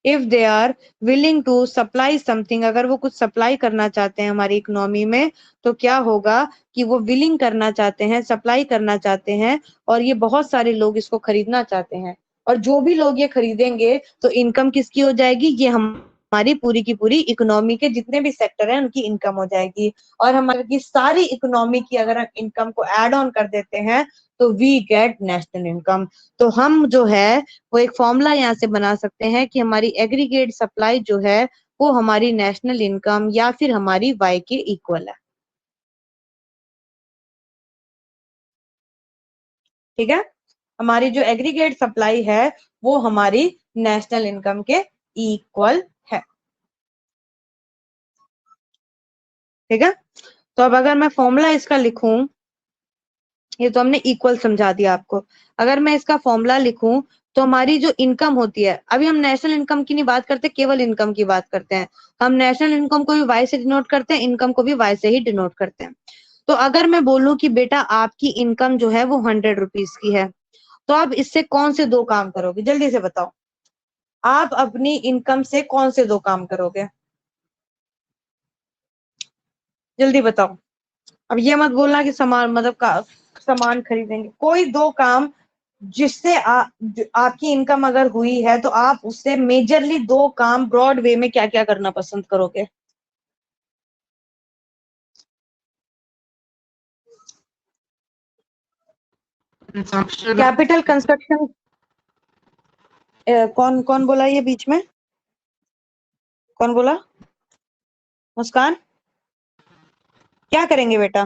if they are willing to supply something, अगर वो कुछ सप्लाई करना चाहते हैं हमारी इकोनॉमी में, तो क्या होगा कि वो विलिंग करना चाहते हैं, सप्लाई करना चाहते हैं, और ये बहुत सारे लोग इसको खरीदना चाहते हैं, और जो भी लोग ये खरीदेंगे तो इनकम किसकी हो जाएगी, ये हमारी पूरी की पूरी इकोनॉमी के जितने भी सेक्टर हैं उनकी इनकम हो जाएगी। और हमारी सारी इकोनॉमी की अगर हम इनकम को ऐड ऑन कर देते हैं तो वी गेट नेशनल इनकम। तो हम जो है वो एक फॉर्मूला यहाँ से बना सकते हैं कि हमारी एग्रीगेट सप्लाई जो है वो हमारी नेशनल इनकम या फिर हमारी वाई के इक्वल है, ठीक है। हमारी जो एग्रीगेट सप्लाई है वो हमारी नेशनल इनकम के इक्वल है, ठीक है। तो अब अगर मैं फॉर्मूला इसका लिखूं, ये तो हमने इक्वल समझा दिया आपको, अगर मैं इसका फॉर्मूला लिखूं तो हमारी जो इनकम होती है, अभी हम नेशनल इनकम की नहीं बात करते, केवल इनकम की बात करते हैं। हम नेशनल इनकम को भी वाई से डिनोट करते हैं, इनकम को भी वाई से ही डिनोट करते हैं। तो अगर मैं बोलूं कि बेटा आपकी इनकम जो है वो 100 रुपीज की है, तो आप इससे कौन से दो काम करोगे, जल्दी से बताओ, आप अपनी इनकम से कौन से दो काम करोगे, जल्दी बताओ। अब ये मत बोलना कि सामान मतलब सामान खरीदेंगे, कोई दो काम जिससे आपकी इनकम अगर हुई है तो आप उससे मेजरली दो काम ब्रॉड वे में क्या क्या करना पसंद करोगे। कैपिटल कंस्ट्रक्शन, कौन कौन बोला ये बीच में, कौन बोला, मुस्कान, क्या करेंगे बेटा,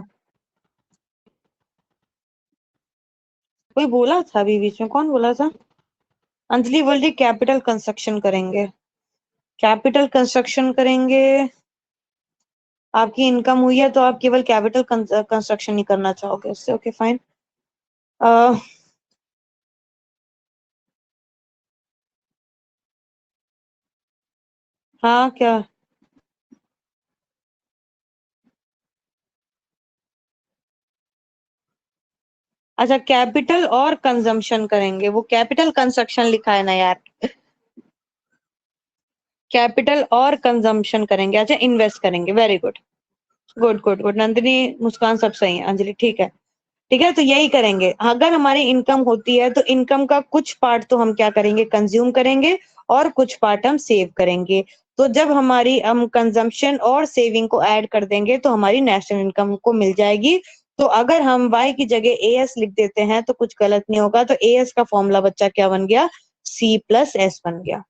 कोई बोला था अभी बीच में, कौन बोला था, अंजलि बोल रही कैपिटल कंस्ट्रक्शन करेंगे, कैपिटल कंस्ट्रक्शन करेंगे। आपकी इनकम हुई है तो आप केवल कैपिटल कंस्ट्रक्शन ही करना चाहोगे उससे, ओके फाइन। हाँ क्या, अच्छा, कैपिटल और कंजम्पशन करेंगे, वो कैपिटल कंस्ट्रक्शन लिखा है ना यार, कैपिटल और कंजम्पशन करेंगे। अच्छा, इन्वेस्ट करेंगे, very good, good good good. Nandini, Muskan, सब सही है। अंजलि ठीक है, ठीक है, तो यही करेंगे। अगर हमारी इनकम होती है तो इनकम का कुछ पार्ट तो हम क्या करेंगे, कंज्यूम करेंगे, और कुछ पार्ट हम सेव करेंगे। तो जब हमारी हम कंजम्पशन और सेविंग को ऐड कर देंगे तो हमारी नेशनल इनकम को मिल जाएगी। तो अगर हम y की जगह एस लिख देते हैं तो कुछ गलत नहीं होगा। तो एस का फॉर्मूला बच्चा क्या बन गया, सी प्लस एस बन गया।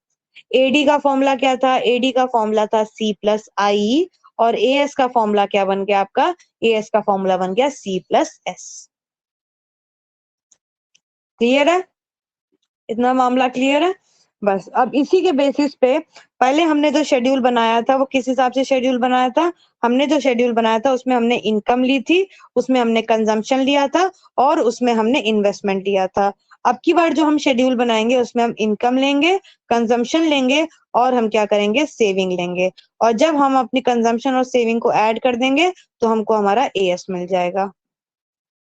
एडी का फॉर्मूला क्या था, एडी का फॉर्मूला था सी प्लस आई, और एएस का फॉर्मूला क्या बन गया आपका, एएस का फॉर्मूला बन गया सी प्लस एस। क्लियर है, इतना मामला क्लियर है। बस अब इसी के बेसिस पे पहले हमने जो शेड्यूल बनाया था वो किस हिसाब से शेड्यूल बनाया था, हमने जो शेड्यूल बनाया था उसमें हमने इनकम ली थी, उसमें हमने कंजम्पशन लिया था, और उसमें हमने इन्वेस्टमेंट लिया था। अब की बार जो हम शेड्यूल बनाएंगे उसमें हम इनकम लेंगे, कंजम्पशन लेंगे, और हम क्या करेंगे, सेविंग लेंगे। और जब हम अपनी कंजम्पशन और सेविंग को ऐड कर देंगे तो हमको हमारा एएस मिल जाएगा।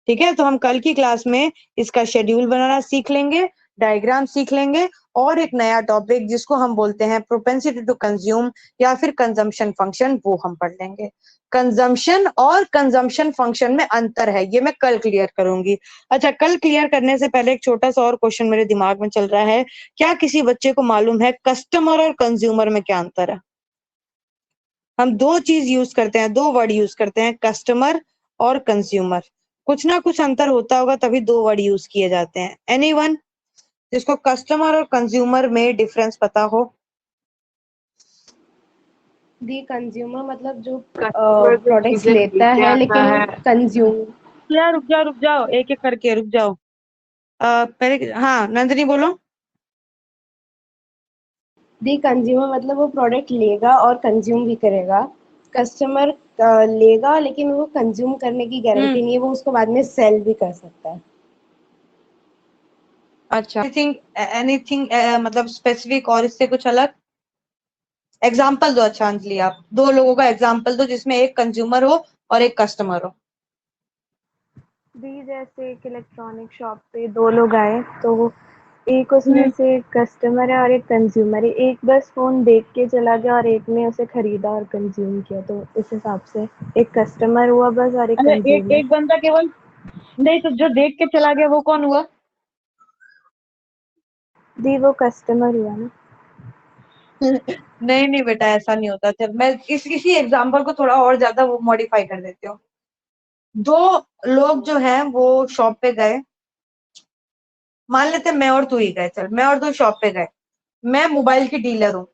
ठीक है, तो हम कल की क्लास में इसका शेड्यूल बनाना सीख लेंगे, डायग्राम सीख लेंगे, और एक नया टॉपिक जिसको हम बोलते हैं प्रोपेंसिटी टू कंज्यूम या फिर कंजम्पशन फंक्शन, वो हम पढ़ लेंगे। कंजम्पशन और कंजम्पशन फंक्शन में अंतर है, ये मैं कल क्लियर करूंगी। अच्छा, कल क्लियर करने से पहले एक छोटा सा और क्वेश्चन मेरे दिमाग में चल रहा है, क्या किसी बच्चे को मालूम है कस्टमर और कंज्यूमर में क्या अंतर है? हम दो चीज यूज करते हैं, दो वर्ड यूज करते हैं, कस्टमर और कंज्यूमर। कुछ ना कुछ अंतर होता होगा तभी दो वर्ड यूज किए जाते हैं। एनीवन जिसको कस्टमर और कंज्यूमर में डिफरेंस पता हो? दी कंज्यूमर मतलब जो कस्टमर जो प्रोडक्ट्स चीजें लेता लेके है, आता है। लेकिन कंज्यूम यार रुक जाओ, एक एक करके रुक जाओ। पहले हाँ नंदिनी बोलो। दी कंज्यूमर मतलब वो प्रोडक्ट लेगा और कंज्यूम भी करेगा। कस्टमर लेगा लेकिन वो कंज्यूम करने की गारंटी नहीं है, वो उसको बाद में सेल भी कर सकता है। अच्छा, एनीथिंग एनीथिंग मतलब स्पेसिफिक और इससे कुछ अलग एग्जाम्पल दो। अच्छा अंजलि, आप दो लोगों का एग्जाम्पल दो जिसमें एक कंज्यूमर हो और एक कस्टमर हो। दी जैसे एक इलेक्ट्रॉनिक शॉप पे दो लोग आए, तो वो एक उसमें से एक कस्टमर है और एक कंज्यूमर है। एक बस फोन देख के चला गया और एक ने उसे खरीदा और कंज्यूम किया, तो इस हिसाब से एक कस्टमर हुआ बस और एक अच्छा, एक कंज्यूमर। एक बंदा केवल, नहीं तो जो देख के चला गया वो कौन हुआ? दी वो कस्टमर हुआ ना। नहीं नहीं बेटा, ऐसा नहीं होता। चल मैं इसी एग्जाम्पल को थोड़ा और ज्यादा वो मॉडिफाई कर देती हूँ। दो लोग जो हैं वो शॉप पे गए, मान लेते हैं मैं और तू ही गए, चल मैं और तू शॉप पे गए। मैं मोबाइल की डीलर हूँ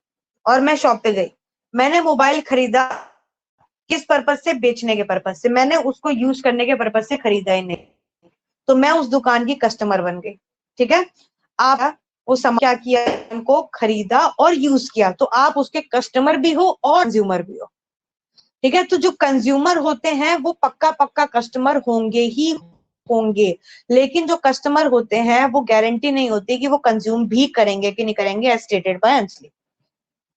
और मैं शॉप पे गई, मैंने मोबाइल खरीदा, किस पर्पज से, बेचने के पर्पज से, मैंने उसको यूज करने के पर्पज से खरीदा ही नहीं। तो मैं उस दुकान की कस्टमर बन गई। ठीक है, आप वो सामान क्या किया, उनको खरीदा और यूज किया, तो आप उसके कस्टमर भी हो और कंज्यूमर भी हो। ठीक है, तो जो कंज्यूमर होते हैं वो पक्का पक्का कस्टमर होंगे ही होंगे, लेकिन जो कस्टमर होते हैं वो गारंटी नहीं होती कि वो कंज्यूम भी करेंगे कि नहीं करेंगे, एज स्टेटेड बाय अंजलि।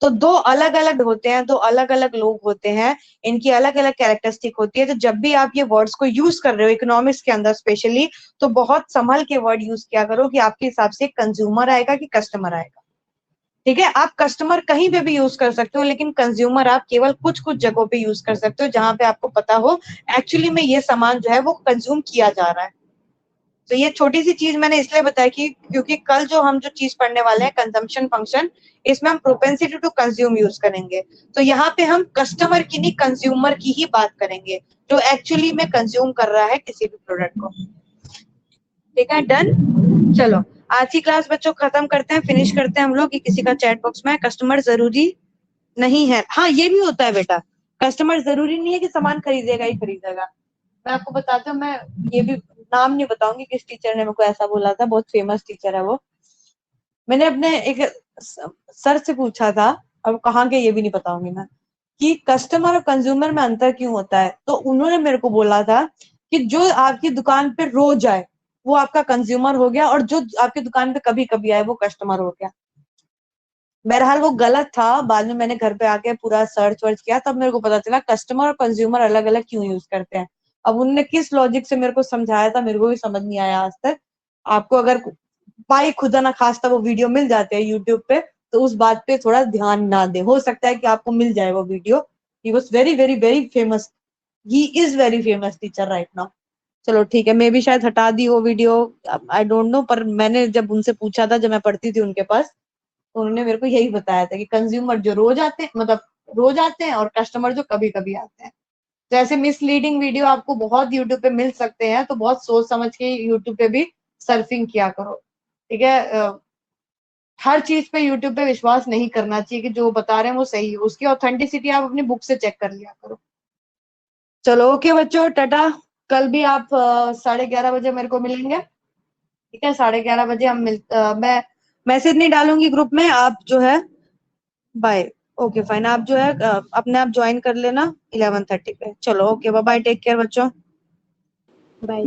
तो दो अलग अलग होते हैं, दो अलग अलग लोग होते हैं, इनकी अलग अलग कैरेक्टरिस्टिक होती है। तो जब भी आप ये वर्ड्स को यूज कर रहे हो इकोनॉमिक्स के अंदर स्पेशली, तो बहुत संभल के वर्ड यूज किया करो कि आपके हिसाब से कंज्यूमर आएगा कि कस्टमर आएगा। ठीक है, आप कस्टमर कहीं पे भी यूज कर सकते हो, लेकिन कंज्यूमर आप केवल कुछ कुछ जगहों पे यूज कर सकते हो जहां पे आपको पता हो एक्चुअली में ये सामान जो है वो कंज्यूम किया जा रहा है। तो ये छोटी सी चीज मैंने इसलिए बताया कि क्योंकि कल जो हम जो चीज पढ़ने वाले हैं कंजम्पशन फंक्शन, इसमें हम प्रोपेंसिटी टू कंज्यूम यूज करेंगे। तो यहाँ पे हम कस्टमर की नहीं कंज्यूमर की ही बात करेंगे, जो एक्चुअली में कंज्यूम कर रहा है किसी भी प्रोडक्ट को। ठीक है, डन। चलो आज की क्लास बच्चों खत्म करते हैं, फिनिश करते हैं हम लोग कि किसी का चैट बॉक्स में कस्टमर जरूरी नहीं है। हाँ ये भी होता है बेटा, कस्टमर जरूरी नहीं है कि सामान खरीदेगा ही खरीदेगा। मैं आपको बताती हूँ, मैं ये भी नाम नहीं बताऊंगी किस टीचर ने मेरे को ऐसा बोला था, बहुत फेमस टीचर है वो। मैंने अपने एक सर से पूछा था, अब कहाँ के ये भी नहीं बताऊंगी मैं, कि कस्टमर और कंज्यूमर में अंतर क्यों होता है। तो उन्होंने मेरे को बोला था कि जो आपकी दुकान पे रोज आए वो आपका कंज्यूमर हो गया, और जो आपकी दुकान पे कभी कभी आए वो कस्टमर हो गया। बहरहाल वो गलत था, बाद में मैंने घर पे आके पूरा सर्च वर्च किया, तब मेरे को पता चला कस्टमर और कंज्यूमर अलग अलग क्यों यूज करते हैं। अब उनने किस लॉजिक से मेरे को समझाया था मेरे को भी समझ नहीं आया आज तक। आपको अगर बाई खुदा ना खास्ता वो वीडियो मिल जाते हैं यूट्यूब पे तो उस बात पे थोड़ा ध्यान ना दे, हो सकता है कि आपको मिल जाए वो video. He was very very very famous, he is very famous teacher right now. चलो ठीक है, मैं भी शायद हटा दी वो वीडियो, आई डोंट नो, पर मैंने जब उनसे पूछा था जब मैं पढ़ती थी उनके पास, तो उन्होंने मेरे को यही बताया था कि कंज्यूमर जो रोज आते हैं, मतलब रोज आते हैं, और कस्टमर जो कभी कभी आते हैं। तो ऐसे मिसलीडिंग वीडियो आपको बहुत यूट्यूब पे मिल सकते हैं, तो बहुत सोच समझ के यूट्यूब पे भी सर्फिंग किया करो, ठीक है। हर चीज पे यूट्यूब पे विश्वास नहीं करना चाहिए कि जो बता रहे हैं वो सही है, उसकी ऑथेंटिसिटी आप अपनी बुक से चेक कर लिया करो। चलो ओके बच्चों, टाटा। कल भी आप 11:30 बजे मेरे को मिलेंगे, ठीक है। 11:30 बजे हम मैं मैसेज नहीं डालूंगी ग्रुप में, आप जो है बाय। ओके फाइन, आप जो है अपने आप ज्वाइन कर लेना 11:30 पे। चलो okay, bye bye, take care बच्चों। Bye bye.